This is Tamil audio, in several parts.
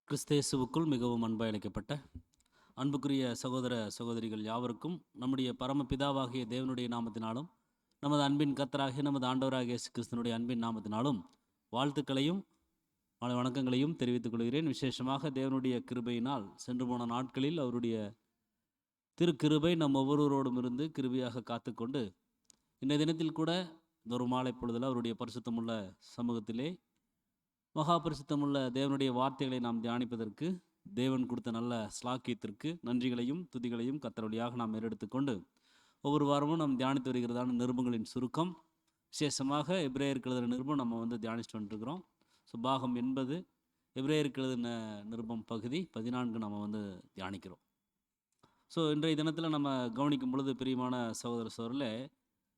கிறிஸ்தேசுவுக்குள் மிகவும் அன்பாய் அழைக்கப்பட்ட அன்புக்குரிய சகோதர சகோதரிகள் யாவருக்கும் நம்முடைய பரமபிதாவாகிய தேவனுடைய நாமத்தினாலும் நமது அன்பின் கர்த்தராகிய நமது ஆண்டவராகிய இயேசு கிறிஸ்தனுடைய அன்பின் நாமத்தினாலும் வாழ்த்துக்களையும் வணக்கங்களையும் தெரிவித்துக் கொள்கிறேன். விசேஷமாக தேவனுடைய கிருபையினால் சென்று போன நாட்களில் அவருடைய திருக்கிருபை நம் ஒவ்வொருவரோடும் இருந்து கிருபையாக காத்துக்கொண்டு இன்றைய தினத்தில் கூட இந்த ஒரு மாலை பொழுதில் அவருடைய பரிசுத்தமுள்ள சமூகத்திலே மகா பரிசுத்தமுள்ள தேவனுடைய வார்த்தைகளை நாம் தியானிப்பதற்கு தேவன் கொடுத்த நல்ல ஸ்லாக்கியத்திற்கு நன்றிகளையும் துதிகளையும் கர்த்தர் வழியாக நாம் ஏறெடுத்துக்கொண்டு ஒவ்வொரு வாரமும் நாம் தியானித்து வருகிறதான நிருபங்களின் சுருக்கம், விசேஷமாக எபிரேயருக்கு எழுதின நிருபம் நம்ம தியானிச்சுட்டு வந்துருக்கிறோம். ஸோ பாகம் 80 எபிரேயருக்கு எழுதின நிருபம் பகுதி 14 நம்ம தியானிக்கிறோம். ஸோ இன்றைய தினத்தில் நம்ம கவனிக்கும் பொழுது பிரியமான சகோதர சகோதரர்களே,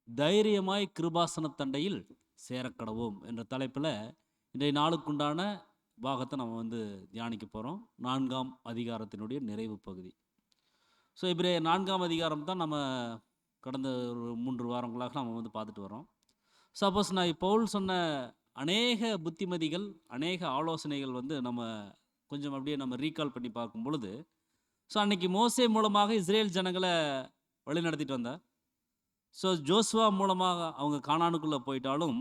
தைரியமாய் கிருபாசன தண்டையில் சேரக்கடவோம் என்ற தலைப்பில் இன்றைய நாளுக்குண்டான பாகத்தை நம்ம தியானிக்க போகிறோம். 4ஆம் அதிகாரத்தினுடைய நிறைவு பகுதி. ஸோ இப்படி 4ஆம் அதிகாரம் தான் நம்ம கடந்த ஒரு 3 வாரங்களாக நம்ம பார்த்துட்டு வரோம். சப்போஸ் நான் பவுல் சொன்ன அநேக புத்திமதிகள், அநேக ஆலோசனைகள் நம்ம கொஞ்சம் அப்படியே நம்ம ரீகால் பண்ணி பார்க்கும் பொழுது, ஸோ அன்னைக்கு மோசே மூலமாக இஸ்ரேல் ஜனங்களை வழி நடத்திட்டு வந்தார். ஸோ ஜோசுவா மூலமாக அவங்க கானானுக்குள்ளே போயிட்டாலும்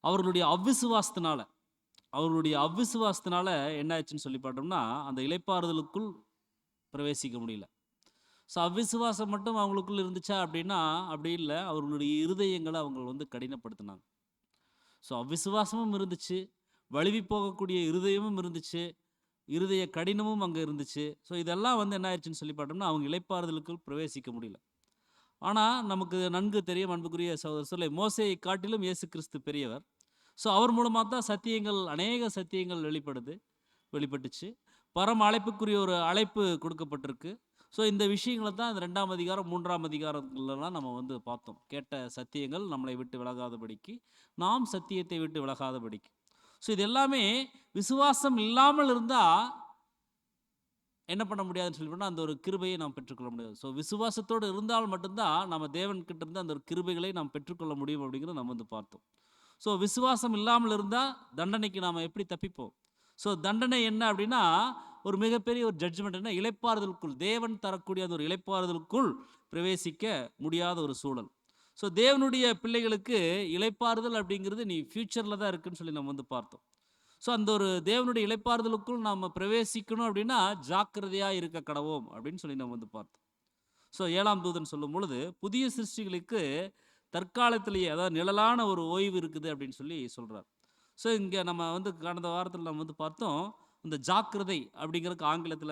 அவர்களுடைய அவ்விசுவாசத்தினால என்ன ஆச்சுன்னு சொல்லி பார்த்தோம்னா, அந்த இளைப்பாறுதலுக்குள் பிரவேசிக்க முடியல. ஸோ அவ்விசுவாசம் மட்டும் அவங்களுக்குள் இருந்துச்சா அப்படின்னா அப்படி இல்லை. அவர்களுடைய இருதயங்களை அவங்க கடினப்படுத்தினாங்க. ஸோ அவ்விசுவாசமும் இருந்துச்சு, வழுவி போகக்கூடிய இருதயமும் இருந்துச்சு, இருதய கடினமும் அங்கே இருந்துச்சு. ஸோ இதெல்லாம் என்ன ஆயிடுச்சுன்னு சொல்லி பார்த்தோம்னா அவங்க இளைப்பாறுதலுக்குள் பிரவேசிக்க முடியல. ஆனால் நமக்கு நன்கு தெரியும் அன்புக்குரிய சகோதரர்களே, மோசேயை காட்டிலும் இயேசு கிறிஸ்து பெரியவர். ஸோ அவர் மூலமாக தான் அநேக சத்தியங்கள் வெளிப்பட்டுச்சு. பரம அழைப்புக்குரிய ஒரு அழைப்பு கொடுக்கப்பட்டிருக்கு. ஸோ இந்த விஷயங்களை தான் இந்த 2ஆம் அதிகாரம் 3ஆம் அதிகாரங்கள்லாம் நம்ம பார்த்தோம். கேட்ட சத்தியங்கள் நம்மளை விட்டு விலகாதபடிக்கு, நாம் சத்தியத்தை விட்டு விலகாதபடிக்கு. ஸோ இது எல்லாமே விசுவாசம் இல்லாமல் இருந்தால் என்ன பண்ண முடியாதுன்னு சொல்லி பண்ணால் அந்த ஒரு கிருபையை நாம் பெற்றுக்கொள்ள முடியாது. ஸோ விசுவாசத்தோடு இருந்தால் மட்டும்தான் நம்ம தேவன்கிட்ட இருந்து அந்த ஒரு கிருபைகளை நாம் பெற்றுக்கொள்ள முடியும் அப்படிங்கிறத நம்ம பார்த்தோம். ஸோ விசுவாசம் இல்லாமல் இருந்தால் தண்டனைக்கு நாம் எப்படி தப்பிப்போம்? ஸோ தண்டனை என்ன அப்படின்னா ஒரு மிகப்பெரிய ஒரு ஜட்ஜ்மெண்ட், என்ன இளைப்பாறுதலுக்குள், தேவன் தரக்கூடிய அந்த ஒரு இளைப்பாறுதலுக்குள் பிரவேசிக்க முடியாத ஒரு சூழல். ஸோ தேவனுடைய பிள்ளைகளுக்கு இளைப்பாறுதல் அப்படிங்கிறது நீ ஃபியூச்சரில் தான் இருக்குன்னு சொல்லி நம்ம பார்த்தோம். ஸோ அந்த ஒரு தேவனுடைய இளைப்பாறுதலுக்குள் நாம் பிரவேசிக்கணும் அப்படின்னா ஜாக்கிரதையாக இருக்க கடவோம் அப்படின்னு சொல்லி நம்ம பார்த்தோம். ஸோ 7ஆம் தூதன் சொல்லும் பொழுது புதிய சிருஷ்டிகளுக்கு தற்காலத்திலேயே, அதாவது நிழலான ஒரு ஓய்வு இருக்குது அப்படின்னு சொல்லி சொல்கிறார். ஸோ இங்கே நம்ம கடந்த வாரத்தில் நம்ம பார்த்தோம், இந்த ஜாக்கிரதை அப்படிங்கிறதுக்கு ஆங்கிலத்தில்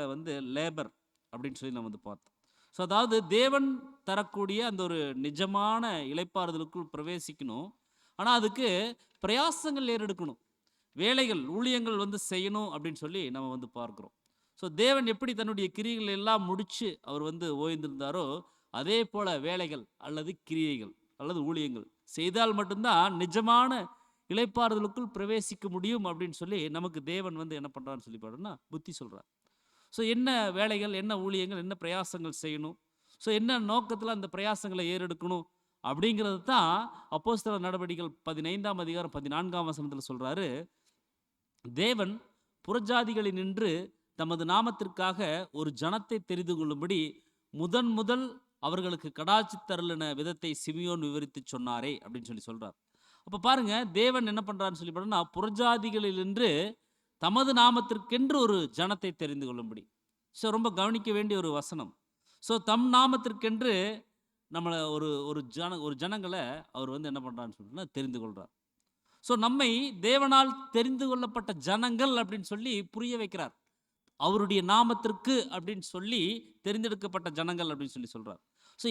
லேபர் அப்படின்னு சொல்லி நம்ம பார்த்தோம். ஸோ அதாவது தேவன் தரக்கூடிய அந்த ஒரு நிஜமான இளைப்பாறுதலுக்குள் பிரவேசிக்கணும். ஆனால் அதுக்கு பிரயாசங்கள் ஏறெடுக்கணும், வேலைகள், ஊழியங்கள் செய்யணும் அப்படின்னு சொல்லி நம்ம பார்க்குறோம். ஸோ தேவன் எப்படி தன்னுடைய கிரியைகள் எல்லாம் முடித்து அவர் ஓய்ந்திருந்தாரோ, அதே போல் வேலைகள் அல்லது கிரியைகள் அல்லது ஊழியங்கள் செய்தால் மட்டும்தான் நிஜமான இளைப்பாறுதலுக்குள் பிரவேசிக்க முடியும் அப்படின்னு சொல்லி நமக்கு தேவன் என்ன பண்ணுறான்னு சொல்லி பாருன்னா புத்தி சொல்கிறார். ஸோ என்ன வேலைகள், என்ன ஊழியங்கள், என்ன பிரயாசங்கள் செய்யணும், ஸோ என்ன நோக்கத்தில் அந்த பிரயாசங்களை ஏறெடுக்கணும் அப்படிங்கிறது தான் அப்போஸ்தலர் நடவடிக்கைகள் 15ஆம் அதிகாரம் 14ஆம் வசனத்தில் சொல்கிறாரு. தேவன் புறஜாதிகளில் நின்று தமது நாமத்திற்காக ஒரு ஜனத்தை தெரிந்து கொள்ளும்படி முதல் அவர்களுக்கு கடாட்சி தருளின விதத்தை சிமியோன் விவரித்து சொன்னாரே அப்படின்னு சொல்லி சொல்றார். அப்போ பாருங்க, தேவன் என்ன பண்றான்னு சொல்லி பார்த்தோம்னா புறஜாதிகளில் நின்று தமது நாமத்திற்கென்று ஒரு ஜனத்தை தெரிந்து கொள்ளும்படி. ஸோ ரொம்ப கவனிக்க வேண்டிய ஒரு வசனம். ஸோ தம் நாமத்திற்கென்று நம்மளை ஒரு ஜனங்களை அவர் என்ன பண்ணுறான்னு சொல்லிட்டுனா தெரிந்து கொள்கிறார். ஸோ நம்மை தேவனால் தெரிந்து கொள்ளப்பட்ட ஜனங்கள் அப்படின்னு சொல்லி புரிய வைக்கிறார். அவருடைய நாமத்திற்கு அப்படின்னு சொல்லி தெரிந்தெடுக்கப்பட்ட ஜனங்கள் அப்படின்னு சொல்லி சொல்கிறார். ஸோ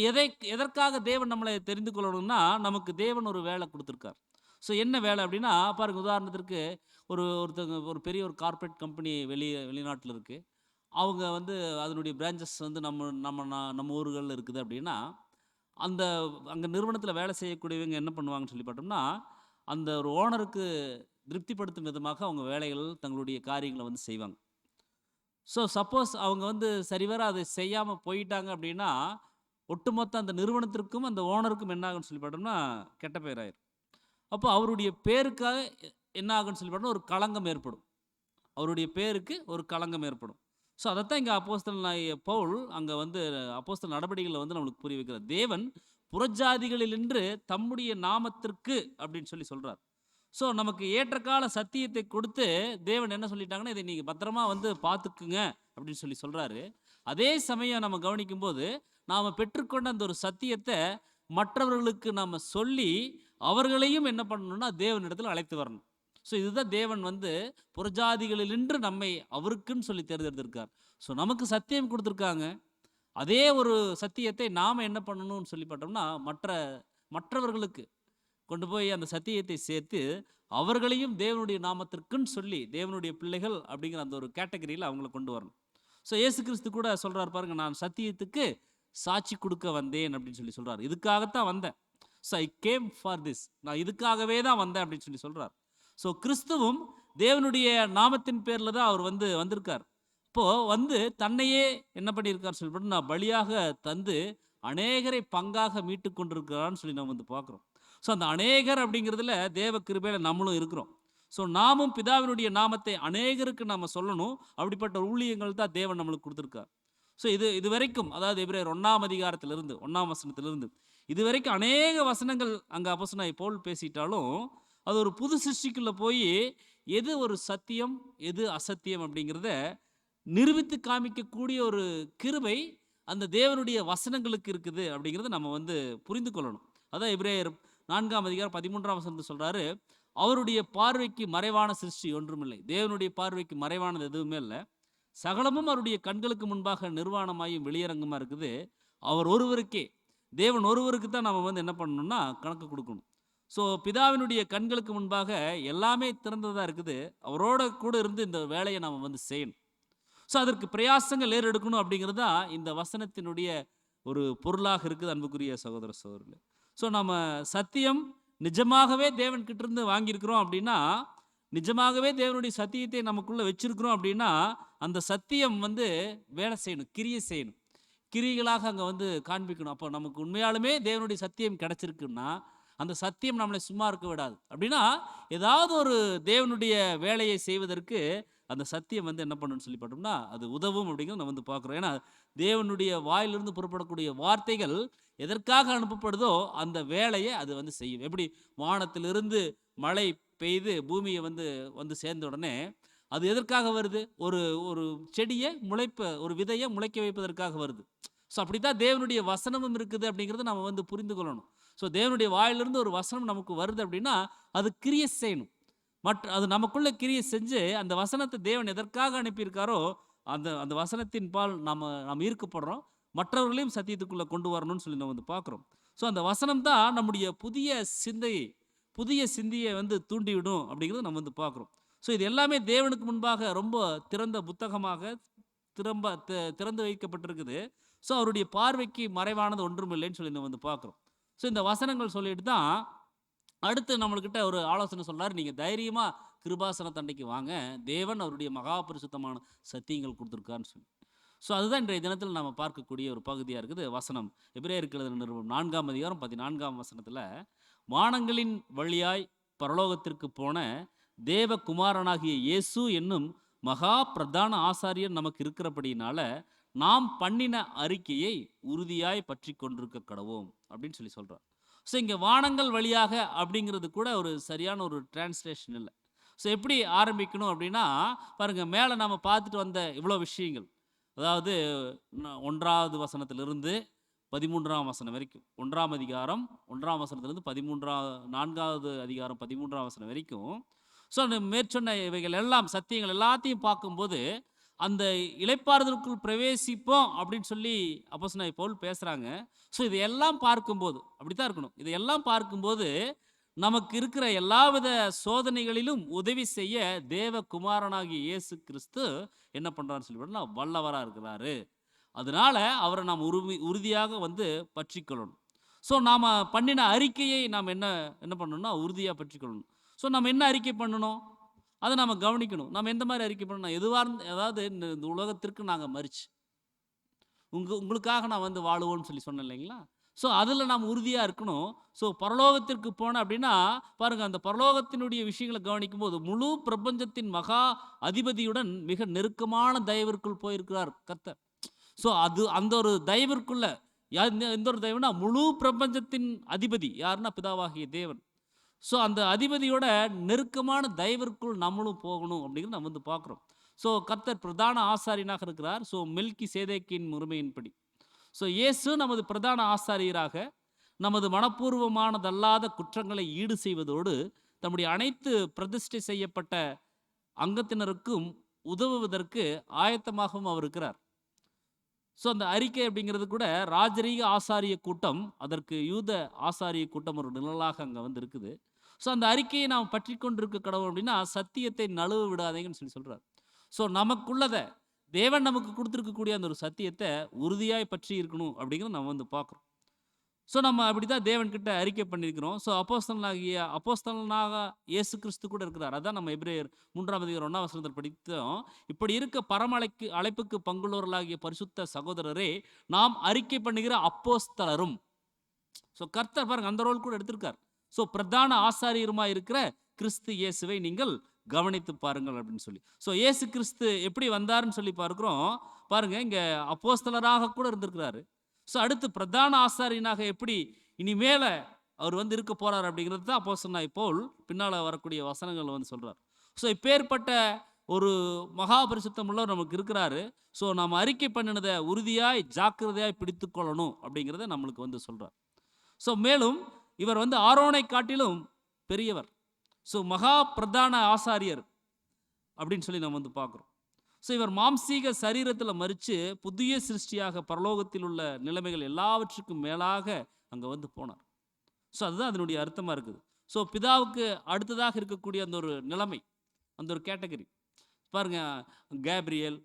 எதற்காக தேவன் நம்மளை தெரிந்து கொள்ளணும்னா நமக்கு தேவன் ஒரு வேலை கொடுத்துருக்கார். ஸோ என்ன வேலை அப்படின்னா பாருங்க, உதாரணத்திற்கு ஒருத்தங்க ஒரு பெரிய ஒரு கார்ப்பரேட் கம்பெனி வெளிநாட்டில் இருக்குது. அவங்க அதனுடைய பிரான்ச்சஸ் நம்ம ஊர்களில் இருக்குது அப்படின்னா அங்கே நிறுவனத்தில் வேலை செய்யக்கூடியவங்க என்ன பண்ணுவாங்கன்னு சொல்லி பார்த்தோம்னா அந்த ஒரு ஓனருக்கு திருப்திப்படுத்தும் விதமாக அவங்க வேலைகள், தங்களுடைய காரியங்களை செய்வாங்க. ஸோ சப்போஸ் அவங்க சரிவர அதை செய்யாமல் போயிட்டாங்க அப்படின்னா ஒட்டுமொத்த அந்த நிறுவனத்திற்கும் அந்த ஓனருக்கும் என்ன ஆகுன்னு சொல்லி பார்த்தோம்னா கெட்ட பேர் ஆயிரும். அப்போ அவருடைய பேருக்காக என்ன ஆகுன்னு சொல்லி பார்த்தோம்னா ஒரு களங்கம் ஏற்படும். அவருடைய பேருக்கு ஒரு களங்கம் ஏற்படும். ஸோ அதைத்தான் இங்கே அப்போஸ்தலனாகிய பவுல் அங்கே வந்து அப்போஸ்தலர் நடபடிகளில் வந்து நம்மளுக்கு புரிய வைக்கிறார். தேவன் புறஜாதிகளினின்று தம்முடைய நாமத்திற்கு அப்படின்னு சொல்லி சொல்றார். ஸோ நமக்கு ஏற்றகால சத்தியத்தை கொடுத்து தேவன் என்ன சொல்லிட்டாங்கன்னா, இதை நீங்கள் பத்திரமா வந்து பார்த்துக்குங்க அப்படின்னு சொல்லி சொல்றாரு. அதே சமயம் நம்ம கவனிக்கும்போது நாம் பெற்றுக்கொண்ட அந்த ஒரு சத்தியத்தை மற்றவர்களுக்கு நாம் சொல்லி அவர்களையும் என்ன பண்ணணும்னா தேவனிடத்தில் அழைத்து வரணும். ஸோ இதுதான் தேவன் வந்து புறஜாதிகளினின்று நம்மை அவருக்குன்னு சொல்லி தேர்ந்தெடுத்திருக்கார். ஸோ நமக்கு சத்தியம் கொடுத்துருக்காங்க. அதே ஒரு சத்தியத்தை நாம் என்ன பண்ணணும்னு சொல்லி பார்த்தோம்னா மற்றவர்களுக்கு கொண்டு போய் அந்த சத்தியத்தை சேர்த்து அவர்களையும் தேவனுடைய நாமத்திற்குன்னு சொல்லி தேவனுடைய பிள்ளைகள் அப்படிங்கிற அந்த ஒரு கேட்டகரியில் அவங்கள கொண்டு வரணும். ஸோ இயேசு கிறிஸ்து கூட சொல்கிறார் பாருங்க, நான் சத்தியத்துக்கு சாட்சி கொடுக்க வந்தேன் அப்படின்னு சொல்லி சொல்கிறார். இதுக்காகத்தான் வந்தேன். So I came for this, நான் இதுக்காகவே தான் வந்தேன் அப்படின்னு சொல்லி சொல்கிறார். ஸோ கிறிஸ்துவும் தேவனுடைய நாமத்தின் பேரில் தான் அவர் வந்து வந்திருக்கார். இப்போது வந்து தன்னையே என்ன பண்ணியிருக்கார் சொல்லி நான் பலியாக தந்து அநேகரை பங்காக மீட்டு கொண்டிருக்கிறான்னு சொல்லி நம்ம வந்து பார்க்குறோம். ஸோ அந்த அநேகர் அப்படிங்கிறதுல தேவ கிருபையில் நம்மளும் இருக்கிறோம். ஸோ நாமும் பிதாவினுடைய நாமத்தை அநேகருக்கு நம்ம சொல்லணும். அப்படிப்பட்ட ஊழியங்கள் தான் தேவன் நம்மளுக்கு கொடுத்துருக்கார். ஸோ இது வரைக்கும், அதாவது எபிரேயர் 1ஆம் அதிகாரத்திலிருந்து 1ஆம் வசனத்திலிருந்து இது வரைக்கும் அநேக வசனங்கள் அங்கே அப்போஸ்தலனாகிய பவுல் பேசிட்டாலும் அது ஒரு புது சிருஷ்டிக்குள்ளே போய் எது ஒரு சத்தியம் எது அசத்தியம் அப்படிங்கிறத நிரூபித்து காமிக்கக்கூடிய ஒரு கிருபை அந்த தேவனுடைய வசனங்களுக்கு இருக்குது அப்படிங்கிறத நம்ம வந்து புரிந்து கொள்ளணும். அதான் எபிரேயர் 4ஆம் அதிகாரம் 13ஆம் வசனத்தை சொல்கிறாரு, அவருடைய பார்வைக்கு மறைவான சிருஷ்டி ஒன்றுமில்லை. தேவனுடைய பார்வைக்கு மறைவானது எதுவுமே இல்லை. சகலமும் அவருடைய கண்களுக்கு முன்பாக நிர்வாணமாயும் வெளியரங்கமாக இருக்குது. அவர் ஒருவருக்கே, தேவன் ஒருவருக்கு தான் நம்ம வந்து என்ன பண்ணணும்னா கணக்கு கொடுக்கணும். ஸோ பிதாவினுடைய கண்களுக்கு முன்பாக எல்லாமே திறந்ததாக இருக்குது. அவரோட கூட இருந்து இந்த வேலையை நாம் வந்து செய்யணும். ஸோ அதற்கு பிரயாசங்கள் ஏறெடுக்கணும் அப்படிங்கிறது தான் இந்த வசனத்தினுடைய ஒரு பொருளாக இருக்குது அன்புக்குரிய சகோதர சகோதரர்களே. ஸோ நம்ம சத்தியம் நிஜமாகவே தேவன்கிட்ட இருந்து வாங்கியிருக்கிறோம் அப்படின்னா, நிஜமாகவே தேவனுடைய சத்தியத்தை நமக்குள்ளே வச்சிருக்கிறோம் அப்படின்னா அந்த சத்தியம் வந்து வேலை செய்யணும், கிரியை செய்யணும், கிரிகளாக அங்கே வந்து காண்பிக்கணும். அப்போ நமக்கு உண்மையாலுமே தேவனுடைய சத்தியம் கிடைச்சிருக்குன்னா அந்த சத்தியம் நம்மளை சும்மா இருக்க விடாது. அப்படின்னா ஏதாவது ஒரு தேவனுடைய வேலையை செய்வதற்கு அந்த சத்தியம் வந்து என்ன பண்ணணும்னு சொல்லி பார்த்தோம்னா அது உதவும் அப்படிங்கிறத நம்ம வந்து பார்க்குறோம். ஏன்னா தேவனுடைய வாயிலிருந்து புறப்படக்கூடிய வார்த்தைகள் எதற்காக அனுப்பப்படுதோ அந்த வேலையை அது வந்து செய்யும். எப்படி வானத்திலிருந்து மழை பெய்து பூமியை வந்து வந்து சேர்ந்த உடனே அது எதற்காக வருது? ஒரு ஒரு செடியை ஒரு விதையை முளைக்க வைப்பதற்காக வருது. ஸோ அப்படி தான் தேவனுடைய வசனமும் இருக்குது அப்படிங்கிறத நம்ம வந்து புரிந்து கொள்ளணும். ஸோ தேவனுடைய வாயிலிருந்து ஒரு வசனம் நமக்கு வருது அப்படின்னா அது கிரியை செய்யணும். அது நமக்குள்ளே கிரியை செஞ்சு அந்த வசனத்தை தேவன் எதற்காக அனுப்பியிருக்காரோ அந்த அந்த வசனத்தின் பால் நம்ம ஈர்க்கப்படுறோம். மற்றவர்களையும் சத்தியத்துக்குள்ளே கொண்டு வரணும்னு சொல்லி நம்ம வந்து பார்க்குறோம். ஸோ அந்த வசனம் தான் நம்முடைய புதிய சிந்தையை வந்து தூண்டிவிடும் அப்படிங்கிறத நம்ம வந்து பார்க்குறோம். ஸோ இது எல்லாமே தேவனுக்கு முன்பாக ரொம்ப திறந்த புத்தகமாக திறந்து வைக்கப்பட்டிருக்குது. ஸோ அவருடைய பார்வைக்கு மறைவானது ஒன்றும் இல்லைன்னு சொல்லி நம்ம வந்து பார்க்குறோம். ஸோ இந்த வசனங்கள் சொல்லிட்டு தான் அடுத்து நம்மள்கிட்ட ஒரு ஆலோசனை சொல்கிறார், நீங்கள் தைரியமாக கிருபாசன தண்டைக்கு வாங்க, தேவன் அவருடைய மகா பரிசுத்தமான சத்தியங்கள் கொடுத்துருக்கான்னு சொல்லி. ஸோ அதுதான் இன்றைய தினத்தில் நம்ம பார்க்கக்கூடிய ஒரு பகுதியாக இருக்குது. வசனம் எபிரேயருக்கு எழுதின நிருபம் 4ஆம் அதிகாரம் 14ஆம் வசனத்தில், வானங்களின் வழியாய் பரலோகத்திற்கு போன தேவகுமாரனாகிய இயேசு என்னும் மகா பிரதான ஆசாரியர் நமக்கு இருக்கிறபடினால நாம் பண்ணின அறிக்கையை உறுதியாய் பற்றி கொண்டிருக்க கடவோம் அப்படின்னு சொல்லி சொல்கிறார். ஸோ இங்கே வானங்கள் வழியாக அப்படிங்கிறது கூட ஒரு சரியான ஒரு டிரான்ஸ்லேஷன் இல்லை. ஸோ எப்படி ஆரம்பிக்கணும் அப்படின்னா பாருங்கள், மேலே நம்ம பார்த்துட்டு வந்த இவ்வளோ விஷயங்கள், அதாவது 1ஆவது வசனத்திலிருந்து 13ஆம் வசனம் வரைக்கும், 1ஆம் அதிகாரம் 1ஆம் வசனத்திலிருந்து 4ஆவது அதிகாரம் 13ஆம் வசனம் வரைக்கும், ஸோ அந்த மேற்சொன்ன இவைகள் எல்லாம் சத்தியங்கள் எல்லாத்தையும் பார்க்கும்போது அந்த இளைப்பாறுதலுக்குள் பிரவேசிப்போம் அப்படின்னு சொல்லி அப்போஸ்தலனாகிய பவுல் பேசுகிறாங்க. ஸோ இதையெல்லாம் பார்க்கும்போது அப்படி தான் இருக்கணும். இதையெல்லாம் பார்க்கும்போது நமக்கு இருக்கிற எல்லாவித சோதனைகளிலும் உதவி செய்ய தேவகுமாரனாகிய இயேசு கிறிஸ்து என்ன பண்ணுறான்னு சொல்லி வல்லவராக இருக்கிறாரு. அதனால அவரை நாம் உறுதியாக வந்து பற்றிக்கொள்ளணும். ஸோ நாம் பண்ணின அறிக்கையை நாம் என்ன பண்ணணும்னா உறுதியாக பற்றிக்கொள்ளணும். ஸோ நம்ம என்ன அறிக்கை பண்ணணும் அதை நம்ம கவனிக்கணும். நம்ம எந்த மாதிரி அறிக்கை பண்ணணும், அதாவது இந்த உலகத்திற்கு நாங்கள் மறிச்சு உங்களுக்காக நான் வந்து வாழுவோன்னு சொல்லி சொன்னேன் இல்லைங்களா? ஸோ அதில் நாம் உறுதியாக இருக்கணும். ஸோ பரலோகத்திற்கு போன அப்படின்னா பாருங்கள், அந்த பரலோகத்தினுடைய விஷயங்களை கவனிக்கும் போது முழு பிரபஞ்சத்தின் மகா அதிபதியுடன் மிக நெருக்கமான தயவிற்குள் போயிருக்கிறார் கர்த்தர். ஸோ அது அந்த ஒரு தயவிற்குள்ள எந்த ஒரு தயவுனா முழு பிரபஞ்சத்தின் அதிபதி யாருன்னா பிதாவாகிய தேவன். ஸோ அந்த அதிபதியோட நெருக்கமான தயவிற்குள் நம்மளும் போகணும் அப்படிங்கிறது நம்ம வந்து பார்க்குறோம். ஸோ கர்த்தர் பிரதான ஆசாரியனாக இருக்கிறார். ஸோ மெல்கி சேதேக்கின் முறைமையின்படி ஸோ இயேசு நமது பிரதான ஆசாரியராக நமது மனப்பூர்வமானதல்லாத குற்றங்களை ஈடு செய்வதோடு தம்முடைய அனைத்து பிரதிஷ்டை செய்யப்பட்ட அங்கத்தினருக்கும் உதவுவதற்கு ஆயத்தமாகவும் அவர் இருக்கிறார். ஸோ அந்த அறிக்கை அப்படிங்கிறது கூட ராஜரீக ஆசாரிய கூட்டம், அதற்கு யூத ஆசாரிய கூட்டம் ஒரு நிழலாக அங்கே வந்து இருக்குது. ஸோ அந்த அறிக்கையை நாம் பற்றி கொண்டிருக்க கடவுள் அப்படின்னா சத்தியத்தை நழுவ விடாதீங்கன்னு சொல்லி சொல்கிறார். ஸோ நமக்குள்ளதை தேவன் நமக்கு கொடுத்துருக்கக்கூடிய அந்த ஒரு சத்தியத்தை உறுதியாய் பற்றி இருக்கணும் அப்படிங்கிறத நம்ம வந்து பார்க்குறோம். ஸோ நம்ம அப்படி தான் தேவன்கிட்ட அறிக்கை பண்ணியிருக்கிறோம். ஸோ அப்போஸ்தலனாக இயேசு கிறிஸ்து கூட இருக்கிறார். அதான் நம்ம எபிரேயர் 3:1 படித்தோம். இப்படி இருக்க அழைப்புக்கு பங்குள்ளவர்களாகிய பரிசுத்த சகோதரரே, நாம் அறிக்கை பண்ணுகிற அப்போஸ்தலரும். ஸோ கர்த்தர் பாருங்க அந்த ரோல் கூட எடுத்திருக்கார். ஸோ பிரதான ஆசாரியருமாய் இருக்கிற கிறிஸ்து இயேசுவை நீங்கள் கவனித்து பாருங்கள் அப்படின்னு சொல்லி. ஸோ இயேசு கிறிஸ்து எப்படி வந்தாருன்னு சொல்லி பார்க்குறோம். பாருங்க, இங்கே அப்போஸ்தலராக கூட இருந்திருக்கிறாரு. ஸோ அடுத்து பிரதான ஆசாரியனாக எப்படி இனிமேல அவர் வந்து இருக்க போறார் அப்படிங்கிறது தான் அப்போஸ்தலனாகிய பவுல் பின்னால் வரக்கூடிய வசனங்கள் வந்து சொல்றார். ஸோ இப்பேற்பட்ட ஒரு மகா பரிசுத்தம் உள்ளவர் நமக்கு இருக்கிறாரு. ஸோ நாம் அறிக்கை பண்ணினதை உறுதியாய் ஜாக்கிரதையாய் பிடித்து கொள்ளணும் அப்படிங்கிறத நம்மளுக்கு வந்து சொல்றார். ஸோ மேலும் இவர் வந்து ஆரோனை காட்டிலும் பெரியவர். ஸோ மகா பிரதான ஆசாரியர் அப்படின்னு சொல்லி நம்ம வந்து பார்க்குறோம். ஸோ இவர் மாம்சீக சரீரத்தில் மரித்து புதிய சிருஷ்டியாக பரலோகத்தில் உள்ள நிலைமைகள் எல்லாவற்றுக்கும் மேலாக அங்கே வந்து போனார். ஸோ அதுதான் அதனுடைய அர்த்தமாக இருக்குது. ஸோ பிதாவுக்கு அடுத்ததாக இருக்கக்கூடிய அந்த ஒரு நிலைமை, அந்த ஒரு கேட்டகரி பாருங்க, கேப்ரியல்,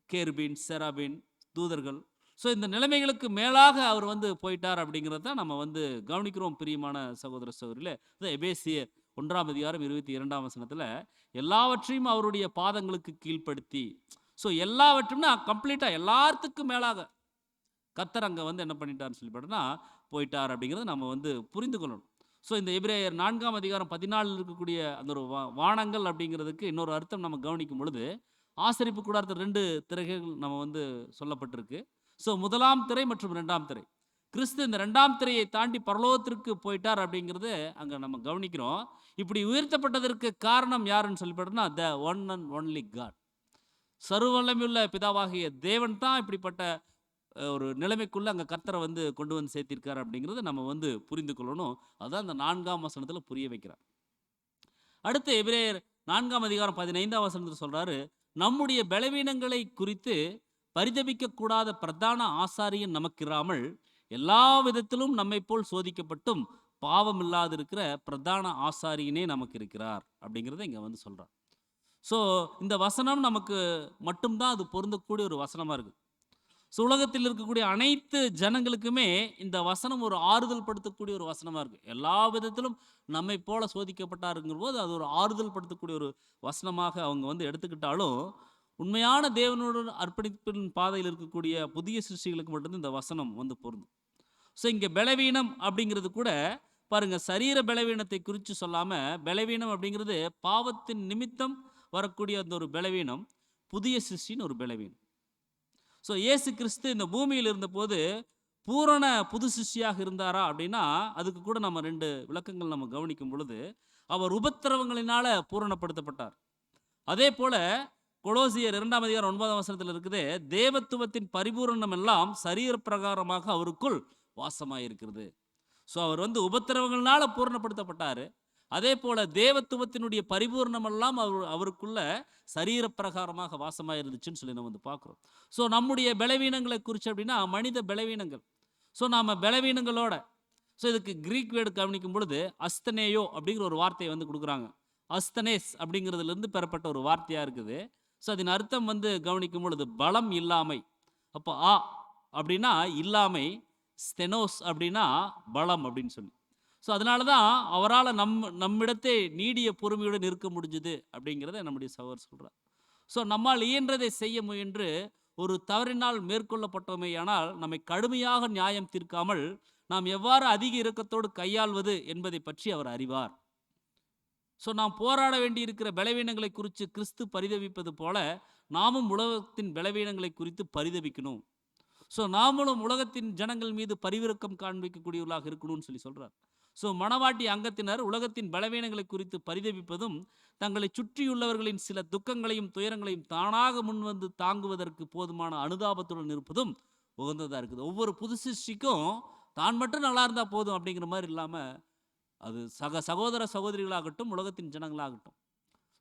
கேர்பின், செராபின், தூதர்கள். ஸோ இந்த நிலைமைகளுக்கு மேலாக அவர் வந்து போயிட்டார் அப்படிங்கிறத தான் நம்ம வந்து கவனிக்கிறோம். பிரியமான சகோதர சகோதரிலே, எபேசியர் 1:22 எல்லாவற்றையும் அவருடைய பாதங்களுக்கு கீழ்ப்படுத்தி, ஸோ எல்லாவற்றும்னா கம்ப்ளீட்டாக எல்லாத்துக்கும் மேலாக கர்த்தர் அங்கே வந்து என்ன பண்ணிட்டார்னு சொல்லி பார்த்தோன்னா போயிட்டார் அப்படிங்கிறத நம்ம வந்து புரிந்து கொள்ளணும். ஸோ இந்த எபிரேயர் 4:14 இருக்கக்கூடிய அந்த ஒரு வானங்கள் அப்படிங்கிறதுக்கு இன்னொரு அர்த்தம் நம்ம கவனிக்கும் பொழுது, ஆசரிப்பு கூடாரத்தில் 2 திரைகள் நம்ம வந்து சொல்லப்பட்டிருக்கு. ஸோ 1ஆம் திரை மற்றும் 2ஆம் திரை. கிறிஸ்து இந்த 2ஆம் திரையை தாண்டி பரலோகத்திற்கு போயிட்டார் அப்படிங்கிறது அங்கே நம்ம கவனிக்கிறோம். இப்படி உயர்த்தப்பட்டதற்கு காரணம் யாருன்னு சொல்லி பார்த்தோம்னா the one and only God, சர்வவல்லமையுள்ள பிதாவாகிய தேவன் தான் இப்படிப்பட்ட ஒரு நிலைமைக்குள்ள அங்கே கர்த்தரை வந்து கொண்டு வந்து சேர்த்திருக்கார் அப்படிங்கிறத நம்ம வந்து புரிந்து கொள்ளணும். அதுதான் அந்த 4ஆம் வசனத்தில் புரிய வைக்கிறார். அடுத்து எபிரேயர் 4:15 சொல்றாரு, நம்முடைய பலவீனங்களை குறித்து பரிதபிக்க கூடாத பிரதான ஆசாரியன் நமக்கிராமல் எல்லா விதத்திலும் நம்மை போல் சோதிக்கப்பட்டும் பாவம் இல்லாதிருக்கிற பிரதான ஆசாரியனே நமக்கு இருக்கிறார் அப்படிங்கிறத இங்கே வந்து சொல்கிறார். ஸோ இந்த வசனம் நமக்கு மட்டும்தான் அது பொருந்தக்கூடிய ஒரு வசனமாக இருக்குது. ஸோ உலகத்தில் இருக்கக்கூடிய அனைத்து ஜனங்களுக்குமே இந்த வசனம் ஒரு ஆறுதல் படுத்தக்கூடிய ஒரு வசனமாக இருக்குது. எல்லா விதத்திலும் நம்மை போல சோதிக்கப்பட்டாருங்கிற போது அது ஒரு ஆறுதல் படுத்தக்கூடிய ஒரு வசனமாக அவங்க வந்து எடுத்துக்கிட்டாலும், உண்மையான தேவனோட அர்ப்பணிப்பின் பாதையில் இருக்கக்கூடிய புதிய சிருஷ்டிகளுக்கு மட்டும்தான் இந்த வசனம் வந்து பொருந்தும். ஸோ இங்கே பலவீனம் அப்படிங்கிறது கூட பாருங்க, சரீர பலவீனத்தை குறித்து சொல்லாமல், பலவீனம் அப்படிங்கிறது பாவத்தின் நிமித்தம் வரக்கூடிய அந்த ஒரு பலவீனம், புதிய சிருஷ்டின்னு ஒரு பலவீனம். ஸோ இயேசு கிறிஸ்து இந்த பூமியில் இருந்தபோது பூரண புது சிருஷ்டியாக இருந்தாரா அப்படின்னா அதுக்கு கூட நம்ம 2 விளக்கங்கள் நம்ம கவனிக்கும் பொழுது, அவர் உபத்திரவங்களினால பூரணப்படுத்தப்பட்டார். அதே போல கொலோசியர் 2:9 இருக்குது, தேவத்துவத்தின் பரிபூரணம் எல்லாம் சரீர பிரகாரமாக அவருக்குள் வாசமாயிருக்கிறது. ஸோ அவர் வந்து உபத்திரவங்களால பூரணப்படுத்தப்பட்டார். அதே போல தேவத்துவத்தினுடைய பரிபூர்ணமெல்லாம் அவருக்குள்ள சரீர பிரகாரமாக வாசமாக இருந்துச்சுன்னு சொல்லி நம்ம வந்து பார்க்குறோம். ஸோ நம்முடைய பலவீனங்களை குறித்து அப்படின்னா மனித பலவீனங்கள். ஸோ நாம் பலவீனங்களோட, ஸோ இதுக்கு கிரீக் வேர்டு கவனிக்கும் பொழுது அஸ்தனேயோ அப்படிங்கிற ஒரு வார்த்தையை வந்து கொடுக்குறாங்க. அஸ்தனேஸ் அப்படிங்கிறதுலேருந்து பெறப்பட்ட ஒரு வார்த்தையாக இருக்குது. ஸோ அதன் அர்த்தம் வந்து கவனிக்கும் பொழுது பலம் இல்லாமை. அப்போ அப்படின்னா இல்லாமை, ஸ்தெனோஸ் அப்படின்னா பலம் அப்படின்னு சொல்லி. ஸோ அதனால தான் அவரால் நம்மிடத்தை நீடிய பொறுமையுடன் இருக்க முடிஞ்சுது அப்படிங்கிறத நம்முடைய சகோதரர் சொல்கிறார். ஸோ நம்மால் இயன்றதை செய்ய முயன்று ஒரு தவறினால் மேற்கொள்ளப்பட்டோமேயானால் நம்மை கடுமையாக நியாயம் தீர்க்காமல் நாம் எவ்வாறு அதிக இரக்கத்தோடு கையாள்வது என்பதை பற்றி அவர் அறிவார். ஸோ நாம் போராட வேண்டி இருக்கிற பலவீனங்களை குறித்து கிறிஸ்து பரிதவிப்பது போல நாமும் உலகத்தின் பலவீனங்களை குறித்து பரிதவிக்கணும். ஸோ நாமளும் உலகத்தின் ஜனங்கள் மீது பரிவிரக்கம் காண்பிக்கக்கூடியவர்களாக இருக்கணும்னு சொல்கிறார். ஸோ மணவாட்டி அங்கத்தினர் உலகத்தின் பலவீனங்களை குறித்து பரிதவிப்பதும் தங்களை சுற்றியுள்ளவர்களின் சில துக்கங்களையும் துயரங்களையும் தானாக முன்வந்து தாங்குவதற்கு போதுமான அனுதாபத்துடன் இருப்பதும் உகந்ததாக இருக்குது. ஒவ்வொரு புது சிருஷ்டிக்கும் தான் மட்டும் நல்லா இருந்தால் போதும் அப்படிங்கிற மாதிரி இல்லாமல், அது சகோதர சகோதரிகளாகட்டும் உலகத்தின் ஜனங்களாகட்டும்,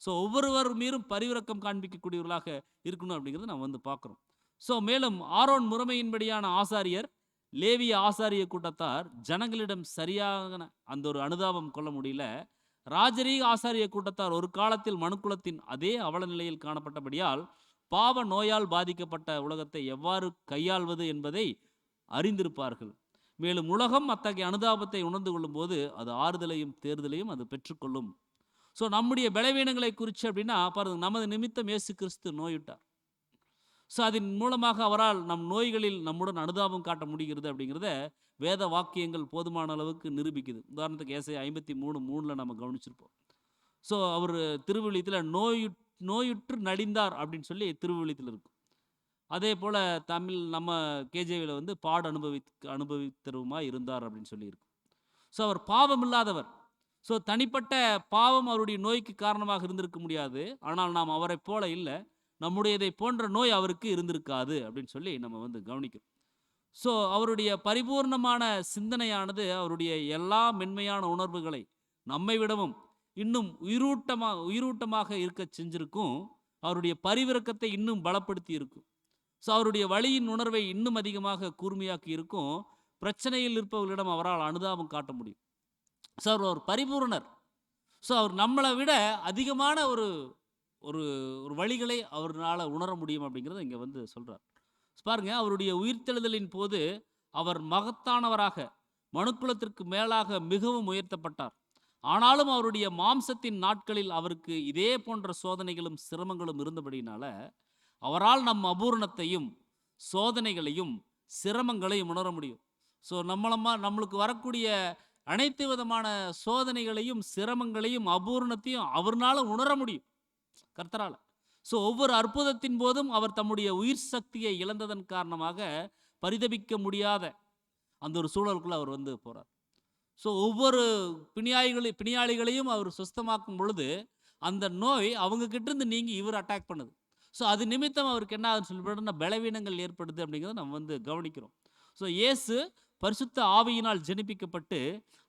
ஸோ ஒவ்வொருவர் மீதும் பரிவிரக்கம் காண்பிக்கக்கூடியவர்களாக இருக்கணும் அப்படிங்கிறத நம்ம பார்க்குறோம். ஸோ மேலும் ஆரோன் முறைமையின்படியான ஆசாரியர் லேவிய ஆசாரிய கூட்டத்தார் ஜனங்களிடம் சரியான அந்த ஒரு அனுதாபம் கொள்ள முடியல. ராஜரீக ஆசாரிய கூட்டத்தார் ஒரு காலத்தில் மனுக்குலத்தின் அதே அவல நிலையில் காணப்பட்டபடியால் பாவ நோயால் பாதிக்கப்பட்ட உலகத்தை எவ்வாறு கையாள்வது என்பதை அறிந்திருப்பார்கள். மேலும் உலகம் அத்தகைய அனுதாபத்தை உணர்ந்து கொள்ளும் போது அது ஆறுதலையும் தேர்தலையும் அது பெற்றுக்கொள்ளும். ஸோ நம்முடைய பலவீனங்களை குறித்து அப்படின்னா பாருங்க, நமது நிமித்தம் இயேசு கிறிஸ்து நோயிட்டார். ஸோ அதன் மூலமாக அவரால் நம் நோய்களில் நம்முடன் அனுதாபம் காட்ட முடிகிறது அப்படிங்கிறத வேத வாக்கியங்கள் போதுமான அளவுக்கு நிரூபிக்குது. உதாரணத்துக்கு ஏசாயா 53:3 நம்ம கவனிச்சிருப்போம். ஸோ அவர் திருவிழியத்தில் நோயுற்று நலிந்தார் அப்படின்னு சொல்லி திருவிழியத்தில் இருக்கும். அதே போல் தமிழ் நம்ம கேஜேவியில் பாடு அனுபவித்தருவமாக இருந்தார் அப்படின்னு சொல்லியிருக்கு. ஸோ அவர் பாவம் இல்லாதவர். ஸோ தனிப்பட்ட பாவம் அவருடைய நோய்க்கு காரணமாக இருந்திருக்க முடியாது. ஆனால் நாம் அவரை போல இல்லை, நம்முடையதை போன்ற நோய் அவருக்கு இருந்திருக்காது அப்படின்னு சொல்லி நம்ம கவனிக்கிறோம். ஸோ அவருடைய பரிபூர்ணமான சிந்தனையானது அவருடைய எல்லா மென்மையான உணர்வுகளை நம்மை விடவும் இன்னும் உயிரூட்டமாக இருக்க செஞ்சிருக்கும். அவருடைய பரிவிரக்கத்தை இன்னும் பலப்படுத்தி இருக்கும். ஸோ அவருடைய வலியின் உணர்வை இன்னும் அதிகமாக கூர்மையாக்கி இருக்கும். பிரச்சனையில் இருப்பவர்களிடம் அவரால் அனுதாபம் காட்ட முடியும். ஸோ அவர் ஒரு பரிபூர்ணர். ஸோ அவர் நம்மளை விட அதிகமான ஒரு ஒரு வழிகளை அவரால் உணர முடியும் அப்படிங்கிறத இங்கே சொல்கிறார். பாருங்க, அவருடைய உயிர்த்தெழுதலின் போது அவர் மகத்தானவராக மனுக்குலத்திற்கு மேலாக மிகவும் உயர்த்தப்பட்டார். ஆனாலும் அவருடைய மாம்சத்தின் நாட்களில் அவருக்கு இதே போன்ற சோதனைகளும் சிரமங்களும் இருந்தபடினால அவரால் நம் அபூரணத்தையும் சோதனைகளையும் சிரமங்களையும் உணர முடியும். ஸோ நம்மளுக்கு வரக்கூடிய அனைத்து விதமான சோதனைகளையும் சிரமங்களையும் அபூரணத்தையும் அவர்னால உணர முடியும், கர்த்தரால். ஸோ ஒவ்வொரு அற்புதத்தின் போதும் அவர் தம்முடைய உயிர் சக்தியை இழந்ததன் காரணமாக பரிதபிக்க முடியாத அந்த ஒரு சூழலுக்குள்ள அவர் போகிறார். ஸோ ஒவ்வொரு பிணியாளிகளையும் அவர் சுஸ்தமாக்கும் பொழுது அந்த நோய் அவங்க கிட்டேருந்து நீங்கி இவர் அட்டாக் பண்ணுது. ஸோ அது நிமித்தம் அவருக்கு என்ன ஆகுதுன்னு சொல்லி பலவீனங்கள் ஏற்படுது அப்படிங்கிறத நம்ம கவனிக்கிறோம். ஸோ இயேசு பரிசுத்த ஆவியினால் ஜெனிப்பிக்கப்பட்டு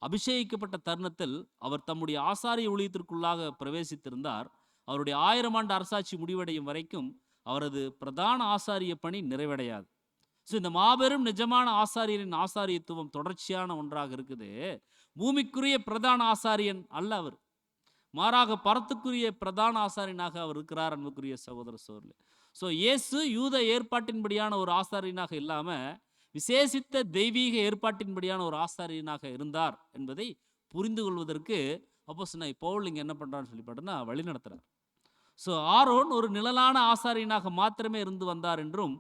அபிஷேகிக்கப்பட்ட தருணத்தில் அவர் தம்முடைய ஆசாரிய ஊழியத்திற்குள்ளாக பிரவேசித்திருந்தார். அவருடைய 1000 ஆண்டு அரசாட்சி முடிவடையும் வரைக்கும் அவரது பிரதான ஆசாரிய பணி நிறைவடையாது. ஸோ இந்த மாபெரும் நிஜமான ஆசாரியரின் ஆசாரியத்துவம் தொடர்ச்சியான ஒன்றாக இருக்குது. பூமிக்குரிய பிரதான ஆசாரியன் அல்ல அவர், மாறாக பரத்துக்குரிய பிரதான ஆசாரியனாக அவர் இருக்கிறார். அன்புக்குரிய சகோதர சகோதரிகளே, ஸோ இயேசு யூத ஏற்பாட்டின்படியான ஒரு ஆசாரியனாக இல்லாமல் விசேஷித்த தெய்வீக ஏற்பாட்டின்படியான ஒரு ஆசாரியனாக இருந்தார் என்பதை புரிந்து கொள்வதற்கு அப்போஸ்தலனாகிய பவுல் இங்கே என்ன பண்ணுறான்னு சொல்லி பார்த்தோன்னா வழி நடத்துகிறார். ஸோ ஆரோன் ஒரு நிழலான ஆசாரியனாக மாத்திரமே இருந்து வந்தார் என்றும்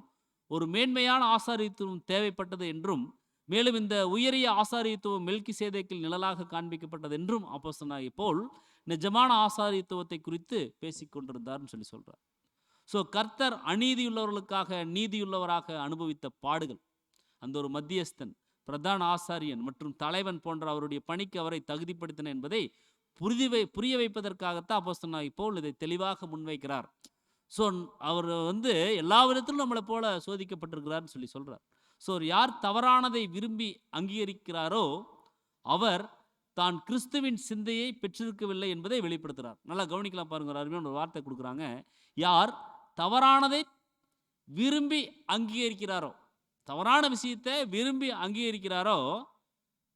ஒரு மேன்மையான ஆசாரியத்துவம் தேவைப்பட்டது என்றும் மேலும் இந்த உயரிய ஆசாரியத்துவம் மெல்கிசேதேக்கில் நிழலாக காண்பிக்கப்பட்டது என்றும் அப்போஸ்தலனாகிய பவுல் நிஜமான ஆசாரியத்துவத்தை குறித்து பேசிக்கொண்டிருந்தார்னு சொல்கிறார். ஸோ கர்த்தர் அநீதியுள்ளவர்களுக்காக நீதியுள்ளவராக அனுபவித்த பாடுகள், அந்த ஒரு மத்தியஸ்தன், பிரதான ஆசாரியன் மற்றும் தலைவன் போன்ற அவருடைய பணிக்கு அவரை தகுதிப்படுத்தின என்பதை புரிய வைப்பதற்காகத்தான் அப்போஸ்தலனாகிய பவுல் இதை தெளிவாக முன்வைக்கிறார். ஸோ அவர் எல்லா விதத்திலும் நம்மளை போல சோதிக்கப்பட்டிருக்கிறார்னு சொல்கிறார். ஸோ யார் தவறானதை விரும்பி அங்கீகரிக்கிறாரோ அவர் தான் கிறிஸ்துவின் சிந்தையை பெற்றிருக்கவில்லை என்பதை வெளிப்படுத்துகிறார். நல்லா கவனிக்கலாம் பாருங்க, ஒரு அருமையான ஒரு வார்த்தை கொடுக்குறாங்க. யார் தவறானதை விரும்பி அங்கீகரிக்கிறாரோ, தவறான விஷயத்தை விரும்பி அங்கீகரிக்கிறாரோ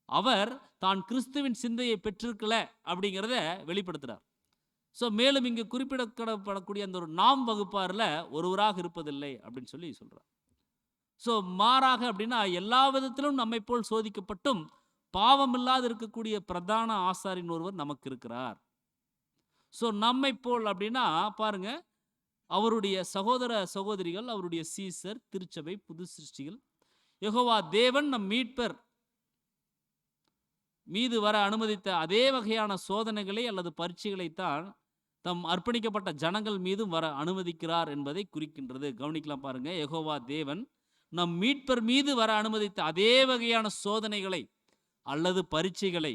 அவர் தான் கிறிஸ்துவின் சிந்தையை பெற்றிருக்கல அப்படிங்கிறத வெளிப்படுத்துகிறார். ஸோ மேலும் இங்கு குறிப்பிடப்படக்கூடிய அந்த ஒரு நாம் வகுப்பாரில் ஒருவராக இருப்பதில்லை அப்படின்னு சொல்கிறார். ஸோ மாறாக அப்படின்னா எல்லா விதத்திலும் நம்மை போல் சோதிக்கப்பட்டும் பாவம் இல்லாது இருக்கக்கூடிய பிரதான ஆசாரியன் ஒருவர் நமக்கு இருக்கிறார். ஸோ நம்மை போல் அப்படின்னா பாருங்க, அவருடைய சகோதர சகோதரிகள், அவருடைய சீசர், திருச்சபை, புது சிருஷ்டிகள், யெகோவா தேவன் நம் மீட்பர் மீது வர அனுமதித்த அதே வகையான சோதனைகளை அல்லது பரீட்சைகளைத்தான் தம் அர்ப்பணிக்கப்பட்ட ஜனங்கள் மீதும் வர அனுமதிக்கிறார் என்பதை குறிக்கின்றது. கவனிக்கலாம் பாருங்க. யெகோவா தேவன் நம் மீட்பர் மீது வர அனுமதித்த அதே வகையான சோதனைகளை அல்லது பரீட்சைகளை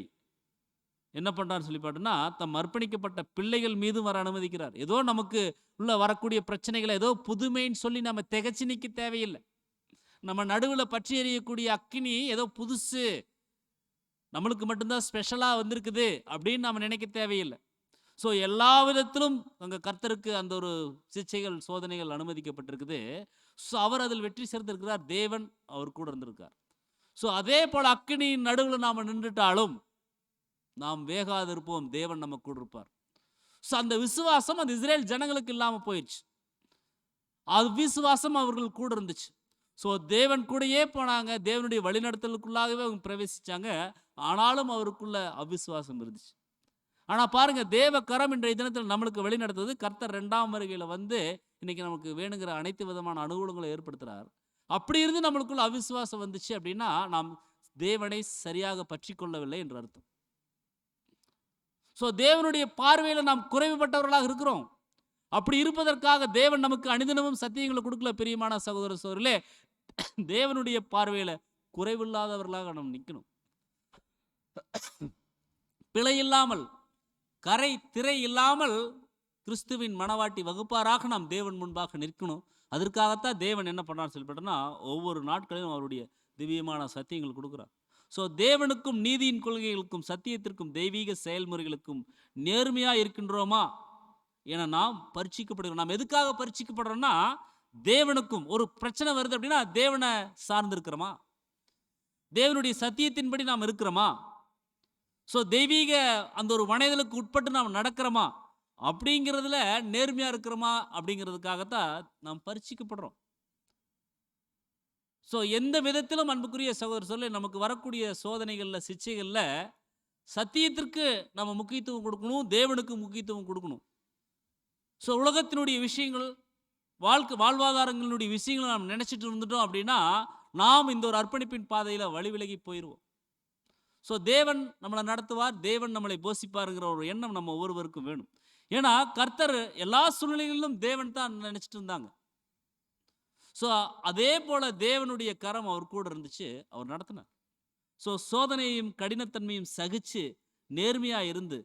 என்ன பண்றாருன்னு சொல்லி பார்த்தோம்னா, தம் அர்ப்பணிக்கப்பட்ட பிள்ளைகள் மீதும் வர அனுமதிக்கிறார். ஏதோ நமக்கு உள்ள வரக்கூடிய பிரச்சனைகளை ஏதோ புதுமைன்னு சொல்லி நம்ம திகைச்சு நிற்க தேவையில்லை. நம்ம நடுவில் பற்றி எறியக்கூடிய அக்கினி ஏதோ புதுசு, நம்மளுக்கு மட்டும்தான் ஸ்பெஷலாக வந்திருக்குது அப்படின்னு நம்ம நினைக்க தேவையில்லை. ஸோ எல்லா விதத்திலும் அங்கே கர்த்தருக்கு அந்த ஒரு சிச்சைகள் சோதனைகள் அனுமதிக்கப்பட்டிருக்குது. ஸோ அவர் அதில் வெற்றி சேர்ந்திருக்கிறார். தேவன் அவர் கூட இருந்திருக்கார். ஸோ அதே போல் அக்கினியின் நடுவில் நாம் நின்றுட்டாலும் நாம் வேகாதிருப்போம், தேவன் நம்ம கூட இருப்பார். ஸோ அந்த விசுவாசம் அந்த இஸ்ரேல் ஜனங்களுக்கு இல்லாமல் போயிடுச்சு. அது விசுவாசம் அவர்கள் கூட இருந்துச்சு. ஸோ தேவன் கூடயே போனாங்க, தேவனுடைய வழிநடத்தலுக்குள்ளாகவே அவங்க பிரவேசிச்சாங்க. ஆனாலும் அவருக்குள்ள அவிசுவாசம் இருந்துச்சு. ஆனால் பாருங்க, தேவ கரம் இன்றைய தினத்தில் நம்மளுக்கு வழி நடத்துவது. கர்த்தர் 2ஆம் வருகையில் வந்து இன்னைக்கு நமக்கு வேணுங்கிற அனைத்து விதமான அனுகூலங்களை ஏற்படுத்துகிறார். அப்படி இருந்து நம்மளுக்குள்ள அவிசுவாசம் வந்துச்சு அப்படின்னா நாம் தேவனை சரியாக பற்றி கொள்ளவில்லை என்று அர்த்தம். ஸோ தேவனுடைய பார்வையில் நாம் குறைவுபட்டவர்களாக இருக்கிறோம். அப்படி இருப்பதற்காக தேவன் நமக்கு அனுதினமும் சத்தியங்களை கொடுக்கல. பிரியமான சகோதர சகோதரர்களே, தேவனுடைய பார்வையில் குறைவில்லாதவர்களாக நாம் நிற்கணும். பிழை இல்லாமல், கரை திரை இல்லாமல் கிறிஸ்துவின் மணவாட்டி வகுப்பாராக நாம் தேவன் முன்பாக நிற்கணும். அதற்காகத்தான் தேவன் என்ன பண்ணான்னு சொல்லிவிட்டோம்னா, ஒவ்வொரு நாட்களிலும் அவருடைய திவ்யமான சத்தியங்கள் கொடுக்குறார். ஸோ தேவனுக்கும் நீதியின் கொள்கைகளுக்கும் சத்தியத்திற்கும் தெய்வீக செயல்முறைகளுக்கும் நேர்மையாக இருக்கின்றோமா என நாம் பரீட்சிக்கப்படுகிறோம். நாம் எதுக்காக பரீட்சிக்கப்படுறோம்னா, தேவனுக்கும் ஒரு பிரச்சனை வருது அப்படின்னா தேவனை சார்ந்திருக்கிறோமா, தேவனுடைய சத்தியத்தின்படி நாம் இருக்கிறோமா, ஸோ தெய்வீக அந்த ஒரு வணைதலுக்கு உட்பட்டு நாம் நடக்கிறோமா அப்படிங்கிறதுல நேர்மையாக இருக்கிறோமா அப்படிங்கிறதுக்காகத்தான் நாம் பரீட்சிக்கப்படுறோம். ஸோ எந்த விதத்திலும் அன்புக்குரிய சகோதர சொல்ல நமக்கு வரக்கூடிய சோதனைகளில் சிச்சைகளில் சத்தியத்திற்கு நம்ம முக்கியத்துவம் கொடுக்கணும், தேவனுக்கு முக்கியத்துவம் கொடுக்கணும். ஸோ உலகத்தினுடைய விஷயங்கள், வாழ்வாதாரங்களுடைய விஷயங்களை நாம் நினச்சிட்டு இருந்துட்டோம் அப்படின்னா நாம் இந்த ஒரு அர்ப்பணிப்பின் பாதையில் வழி விலகி போயிடுவோம். ஸோ தேவன் நம்மளை நடத்துவார், தேவன் நம்மளை போஷிப்பாருங்கிற ஒரு எண்ணம் நம்ம ஒவ்வொருவருக்கும் வேணும். ஏன்னா கர்த்தர் எல்லா சூழ்நிலைகளிலும் தேவன் தான் நினச்சிட்டு இருந்தாங்க. ஸோ அதே போல் தேவனுடைய கரம் அவர் கூட இருந்துச்சு, அவர் நடத்தினார். ஸோ சோதனையும் கடினத்தன்மையும் சகிச்சு நேர்மையாக இருந்து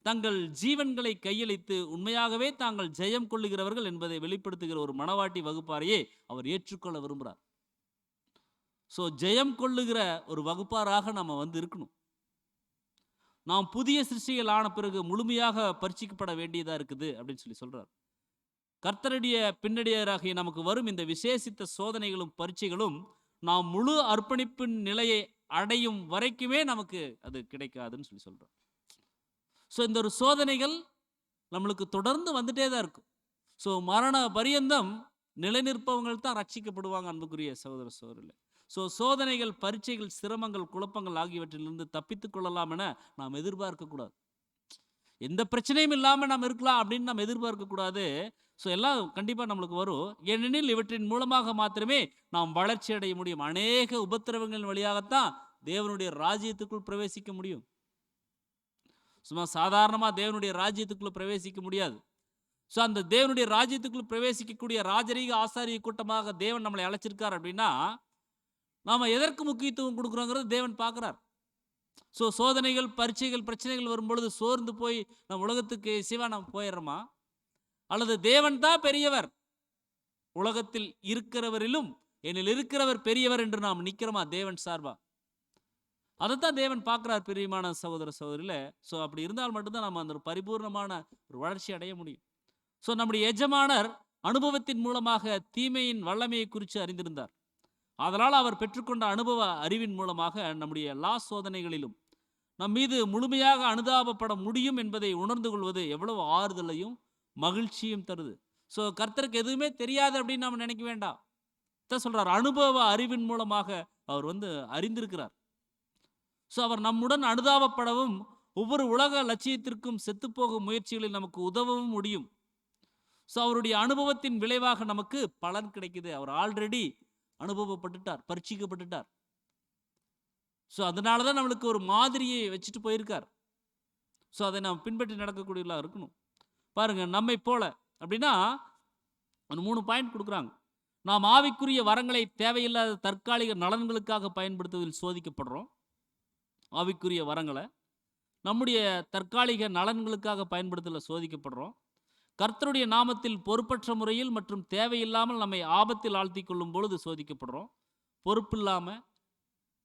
தங்கள் ஜீவன்களை கையளித்து உண்மையாகவே தாங்கள் ஜெயம் கொள்ளுகிறவர்கள் என்பதை வெளிப்படுத்துகிற ஒரு மணவாட்டி வகுப்பாரையே அவர் ஏற்றுக்கொள்ள விரும்புகிறார். ஸோ ஜெயம் கொள்ளுகிற ஒரு வகுப்பாராக நம்ம வந்து இருக்கணும். நாம் புதிய சிருஷ்டிகள் ஆன பிறகு முழுமையாக பரீட்சிக்கப்பட வேண்டியதாக இருக்குது அப்படின்னு சொல்லி சொல்கிறார். கர்த்தருடைய பின்னடியராகிய நமக்கு வரும் இந்த விசேஷித்த சோதனைகளும் பரீட்சைகளும் நாம் முழு அர்ப்பணிப்பின் நிலையை அடையும் வரைக்குமே நமக்கு அது கிடைக்காதுன்னு சொல்லி சொல்கிறோம். ஸோ இந்த ஒரு சோதனைகள் நம்மளுக்கு தொடர்ந்து வந்துட்டே தான் இருக்கும். ஸோ மரண பரியந்தம் நிலைநிற்பவங்கள் தான் ரட்சிக்கப்படுவாங்க அன்புக்குரிய சகோதர சகோதரர்களே. ஸோ சோதனைகள், பரீட்சைகள், சிரமங்கள், குழப்பங்கள் ஆகியவற்றிலிருந்து தப்பித்துக் கொள்ளலாம் என நாம் எதிர்பார்க்கக்கூடாது. எந்த பிரச்சனையும் இல்லாமல் நாம் இருக்கலாம் அப்படின்னு நாம் எதிர்பார்க்கக்கூடாது. ஸோ எல்லாம் கண்டிப்பாக நம்மளுக்கு வரும். ஏனெனில் இவற்றின் மூலமாக மாத்திரமே நாம் வளர்ச்சி அடைய முடியும். அநேக உபத்திரவங்களின் வழியாகத்தான் தேவனுடைய ராஜ்யத்துக்குள் பிரவேசிக்க முடியும். சும்மா சாதாரணமாக தேவனுடைய ராஜ்யத்துக்குள்ள பிரவேசிக்க முடியாது. ஸோ அந்த தேவனுடைய ராஜ்யத்துக்குள் பிரவேசிக்கக்கூடிய ராஜரீக ஆசாரிய கூட்டமாக தேவன் நம்மளை அழைச்சிருக்கார் அப்படின்னா நாம் எதற்கு முக்கியத்துவம் கொடுக்குறோங்கிறது தேவன் பார்க்குறார். ஸோ சோதனைகள், பரீட்சைகள், பிரச்சனைகள் வரும்பொழுது சோர்ந்து போய் நம்ம உலகத்துக்கு சிவா நம்ம போயிடுறோமா, அல்லது தேவன் தான் பெரியவர், உலகத்தில் இருக்கிறவரிலும் என்னில் இருக்கிறவர் பெரியவர் என்று நாம் நிற்கிறோமா தேவன் சார்பா? அதைத்தான் தேவன் பார்க்குறார் பிரியமான சகோதர சகோதரியில். ஸோ அப்படி இருந்தால் மட்டும்தான் நம்ம அந்த ஒரு பரிபூர்ணமான ஒரு வளர்ச்சி அடைய முடியும். ஸோ நம்முடைய எஜமானர் அனுபவத்தின் மூலமாக தீமையின் வல்லமையை குறித்து அறிந்திருந்தார். அதனால் அவர் பெற்றுக்கொண்ட அனுபவ அறிவின் மூலமாக நம்முடைய எல்லா சோதனைகளிலும் நம் மீது முழுமையாக அனுதாபப்பட முடியும் என்பதை உணர்ந்து கொள்வது எவ்வளவு ஆறுதலையும் மகிழ்ச்சியும் தருது. ஸோ கர்த்தருக்கு எதுவுமே தெரியாது அப்படின்னு நாம் நினைக்க வேண்டாம். சொல்றார், அனுபவ அறிவின் மூலமாக அவர் அறிந்திருக்கிறார். ஸோ அவர் நம்முடன் அனுதாபப்படவும் ஒவ்வொரு உலக லட்சியத்திற்கும் செத்துப்போகும் முயற்சிகளில் நமக்கு உதவவும் முடியும். ஸோ அவருடைய அனுபவத்தின் விளைவாக நமக்கு பலன் கிடைக்குது. அவர் ஆல்ரெடி அனுபவப்பட்டுட்டார், பரீட்சிக்கப்பட்டுட்டார். ஸோ அதனால தான் நம்மளுக்கு ஒரு மாதிரியை வச்சுட்டு போயிருக்கார். ஸோ அதை நாம் பின்பற்றி நடக்கக்கூடியவர்களாக இருக்கணும். பாருங்க, நம்மை போல அப்படின்னா ஒரு 3 பாயிண்ட் கொடுக்குறாங்க. நாம் ஆவிக்குரிய வரங்களை தேவையில்லாத தற்காலிக நலன்களுக்காக பயன்படுத்துவதில் சோதிக்கப்படுறோம். ஆவிக்குரிய வரங்களை நம்முடைய தற்காலிக நலன்களுக்காக பயன்படுத்தல சோதிக்கப்படுறோம். கர்த்தருடைய நாமத்தில் பொறுப்பற்ற முறையில் மற்றும் தேவையில்லாமல் நம்மை ஆபத்தில் ஆழ்த்தி கொள்ளும் பொழுது சோதிக்கப்படுறோம். பொறுப்பு இல்லாமல்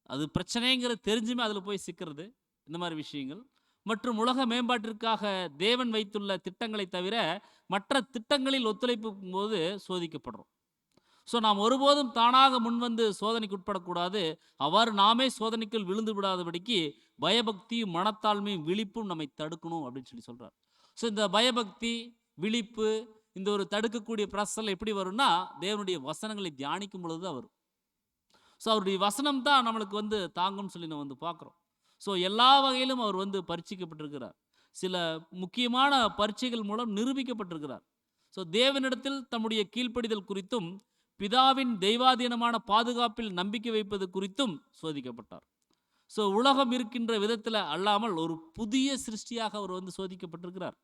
அது பிரச்சனைங்கிறது தெரிஞ்சுமே அதில் போய் சிக்கிறது, இந்த மாதிரி விஷயங்கள். மற்றும் உலக மேம்பாட்டிற்காக தேவன் வைத்துள்ள திட்டங்களை தவிர மற்ற திட்டங்களில் ஒத்துழைப்பும் போது சோதிக்கப்படுறோம். ஸோ நாம் ஒருபோதும் தானாக முன்வந்து சோதனைக்கு உட்படக்கூடாது. அவ்வாறு நாமே சோதனைக்குள் விழுந்து விடாதபடிக்கு பயபக்தியும் மனத்தாழ்மையும் விழிப்பும் நம்மை தடுக்கணும் அப்படின்னு சொல்லி சொல்கிறார். ஸோ இந்த பயபக்தி, விழிப்பு, இந்த ஒரு தடுக்கக்கூடிய பிரசல் எப்படி வரும்னா தேவனுடைய வசனங்களை தியானிக்கும் பொழுது தான் வரும். ஸோ அவருடைய வசனம் தான் நம்மளுக்கு வந்து தாங்கும்னு சொல்லி நம்ம வந்து பார்க்குறோம். ஸோ எல்லா வகையிலும் அவர் வந்து பரீட்சிக்கப்பட்டிருக்கிறார். சில முக்கியமான பரீட்சைகள் மூலம் நிரூபிக்கப்பட்டிருக்கிறார். ஸோ தேவனிடத்தில் தம்முடைய கீழ்ப்படிதல் குறித்தும் பிதாவின் தெய்வாதீனமான பாதுகாப்பில் நம்பிக்கை வைப்பது குறித்தும் சோதிக்கப்பட்டார். ஸோ உலகம் இருக்கின்ற விதத்தில் அல்லாமல் ஒரு புதிய சிருஷ்டியாக அவர் வந்து சோதிக்கப்பட்டிருக்கிறார்.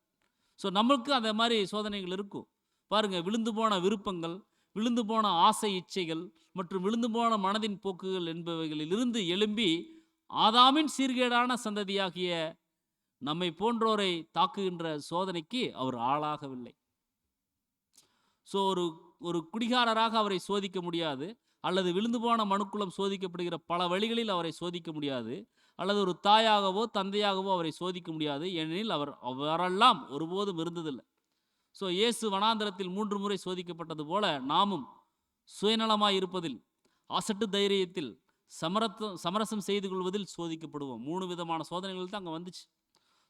ஸோ நம்மளுக்கு அந்த மாதிரி சோதனைகள் இருக்கும். பாருங்கள், விழுந்து போன விருப்பங்கள், விழுந்து போன ஆசை இச்சைகள் மற்றும் விழுந்து போன மனதின் போக்குகள் என்பவைகளிலிருந்து எழும்பி ஆதாமின் சீர்கேடான சந்ததியாகிய நம்மை போன்றோரை தாக்குகின்ற சோதனைக்கு அவர் ஆளாகவில்லை. ஸோ ஒரு குடிகாரராக அவரை சோதிக்க முடியாது, அல்லது விழுந்து போன மனுக்குலம் சோதிக்கப்படுகிற பல வழிகளில் அவரை சோதிக்க முடியாது, அல்லது ஒரு தாயாகவோ தந்தையாகவோ அவரை சோதிக்க முடியாது. ஏனெனில் அவரெல்லாம் ஒருபோதும் இருந்ததில்லை. ஸோ இயேசு வனாந்தரத்தில் 3 முறை சோதிக்கப்பட்டது போல நாமும் சுயநலமாய் இருப்பதில், அசட்டு தைரியத்தில், சமரசம் செய்து கொள்வதில் சோதிக்கப்படுவோம். 3 விதமான சோதனைகள் தான் அங்கே வந்துச்சு.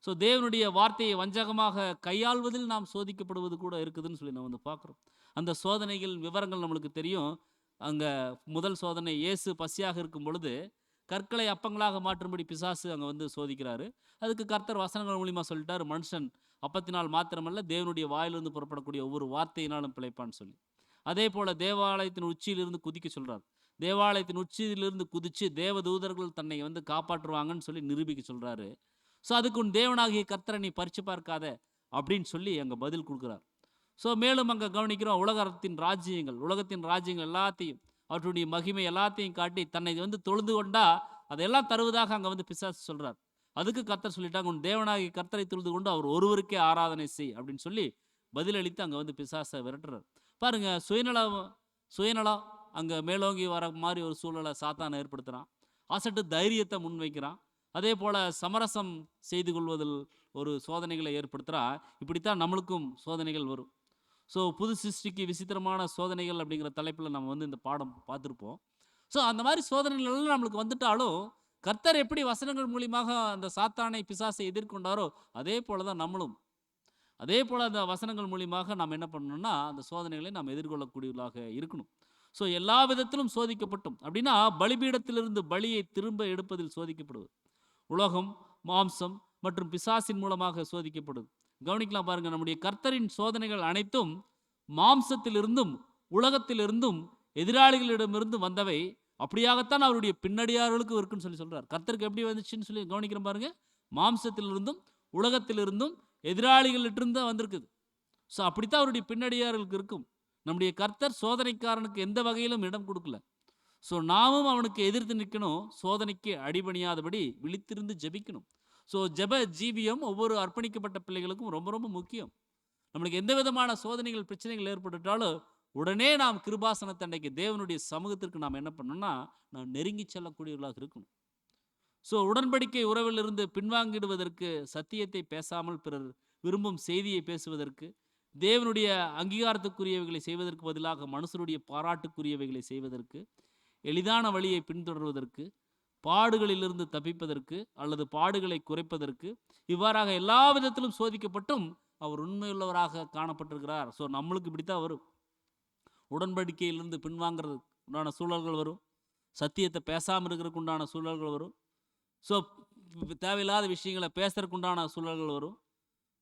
ஸோ தேவனுடைய வார்த்தையை வஞ்சகமாக கையாள்வதில் நாம் சோதிக்கப்படுவது கூட இருக்குதுன்னு சொல்லி நம்ம வந்து பார்க்குறோம். அந்த சோதனைகள் விவரங்கள் நம்மளுக்கு தெரியும். அங்கே முதல் சோதனை, இயேசு பசியாக இருக்கும் பொழுது கற்களை அப்பங்களாக மாற்றும்படி பிசாசு அங்கே வந்து சோதிக்கிறாரு. அதுக்கு கர்த்தர் வசனங்கள் மூலிமா சொல்லிட்டார், மனுஷன் அப்பத்தினால் மாத்திரமல்ல தேவனுடைய வாயிலிருந்து புறப்படக்கூடிய ஒவ்வொரு வார்த்தையினாலும் பிழைப்பான்னு சொல்லி. அதே போல் தேவாலயத்தின் உச்சியிலிருந்து குதிக்க சொல்கிறார். தேவாலயத்தின் உச்சியிலிருந்து குதித்து தேவதூதர்கள் தன்னை வந்து காப்பாற்றுவாங்கன்னு சொல்லி நிரூபிக்க சொல்கிறாரு. ஸோ அதுக்கு உன் தேவனாகிய கர்த்தரை நீ பறிச்சு பார்க்காத அப்படின்னு சொல்லி அங்கே பதில் கொடுக்குறார். ஸோ மேலும் அங்கே கவனிக்கிறோம், உலகத்தின் ராஜ்யங்கள் எல்லாத்தையும், அவற்றுடைய மகிமை எல்லாத்தையும் காட்டி தன்னை வந்து தொழுது கொண்டா அதெல்லாம் தருவதாக அங்கே வந்து பிசாசு சொல்கிறார். அதுக்கு கர்த்தர் சொல்லிட்டாங்க, உன் தேவனாகிய கர்த்தரை தொழுது கொண்டு அவர் ஒருவருக்கே ஆராதனை செய் அப்படின்னு சொல்லி பதிலளித்து அங்கே வந்து பிசாசை விரட்டுறார். பாருங்க, சுயநலம் அங்கே மேலோங்கி வர மாதிரி ஒரு சூழலை சாத்தானை ஏற்படுத்துகிறான். அசட்டு தைரியத்தை முன்வைக்கிறான். அதே போல் சமரசம் செய்து கொள்வதில் ஒரு சோதனைகளை ஏற்படுத்துகிறான். இப்படித்தான் நம்மளுக்கும் சோதனைகள் வரும். ஸோ புது சிருஷ்டிக்கு விசித்திரமான சோதனைகள் அப்படிங்கிற தலைப்பில் நம்ம வந்து இந்த பாடம் பார்த்துருப்போம். ஸோ அந்த மாதிரி சோதனைகள் நம்மளுக்கு வந்துட்டாலும் கர்த்தர் எப்படி வசனங்கள் மூலியமாக அந்த சாத்தானை பிசாசை எதிர்கொண்டாரோ அதே போல தான் நம்மளும் அதே போல் அந்த வசனங்கள் மூலியமாக நாம் என்ன பண்ணணும்னா அந்த சோதனைகளை நாம் எதிர்கொள்ளக்கூடியவர்களாக இருக்கணும். ஸோ எல்லா விதத்திலும் சோதிக்கப்பட்டும் அப்படின்னா பலிபீடத்திலிருந்து பலியை திரும்ப எடுப்பதில் சோதிக்கப்படுவது, உலகம், மாம்சம் மற்றும் பிசாசின் மூலமாக சோதிக்கப்படுது. கவனிக்கலாம் பாருங்க, நம்முடைய கர்த்தரின் சோதனைகள் அனைத்தும் மாம்சத்திலிருந்தும் உலகத்திலிருந்தும் எதிராளிகளிடமிருந்து வந்தவை. அப்படியாகத்தான் அவருடைய பின்னடியார்களுக்கும் இருக்குன்னு சொல்லி சொல்றார். கர்த்தருக்கு எப்படி வந்துச்சுன்னு சொல்லி கவனிக்கிறோம் பாருங்க, மாம்சத்திலிருந்தும் உலகத்திலிருந்தும் எதிராளிகளிட்டிருந்து தான் வந்திருக்குது. ஸோ அப்படித்தான் அவருடைய பின்னடியார்களுக்கு இருக்கும். நம்முடைய கர்த்தர் சோதனைக்காரனுக்கு எந்த வகையிலும் இடம் கொடுக்கல. ஸோ நாமும் அவனுக்கு எதிர்த்து நிற்கணும், சோதனைக்கு அடிபணியாதபடி விழித்திருந்து ஜெபிக்கணும். ஸோ ஜெப ஜீவியம் ஒவ்வொரு அர்ப்பணிக்கப்பட்ட பிள்ளைகளுக்கும் ரொம்ப ரொம்ப முக்கியம். நம்மளுக்கு எந்த விதமான சோதனைகள் பிரச்சனைகள் ஏற்பட்டுட்டாலும் உடனே நாம் கிருபாசனத்தண்டைக்கு தேவனுடைய சமூகத்திற்கு நாம் என்ன பண்ணணும்னா நாம் நெருங்கி செல்லக்கூடியவர்களாக இருக்கணும். ஸோ உடன்படிக்கை உறவிலிருந்து பின்வாங்கிடுவதற்கு, சத்தியத்தை பேசாமல் பிறர் விரும்பும் செய்தியை பேசுவதற்கு, தேவனுடைய அங்கீகாரத்துக்குரியவைகளை செய்வதற்கு பதிலாக மனுஷருடைய பாராட்டுக்குரியவைகளை செய்வதற்கு, எளிதான வழியை பின்தொடர்வதற்கு, பாடுகளிலிருந்து தப்பிப்பதற்கு அல்லது பாடுகளை குறைப்பதற்கு, இவ்வாறாக எல்லா விதத்திலும் சோதிக்கப்பட்டும் அவர் உண்மையுள்ளவராக காணப்பட்டிருக்கிறார். ஸோ நம்மளுக்கு இப்படித்தான் வரும். உடன்படிக்கையிலிருந்து பின்வாங்கிறதுக்கு உண்டான சூழல்கள் வரும், சத்தியத்தை பேசாமல் இருக்கிறதுக்கு உண்டான சூழல்கள் வரும், ஸோ தேவையில்லாத விஷயங்களை பேசுறதுக்கு உண்டான சூழல்கள் வரும்,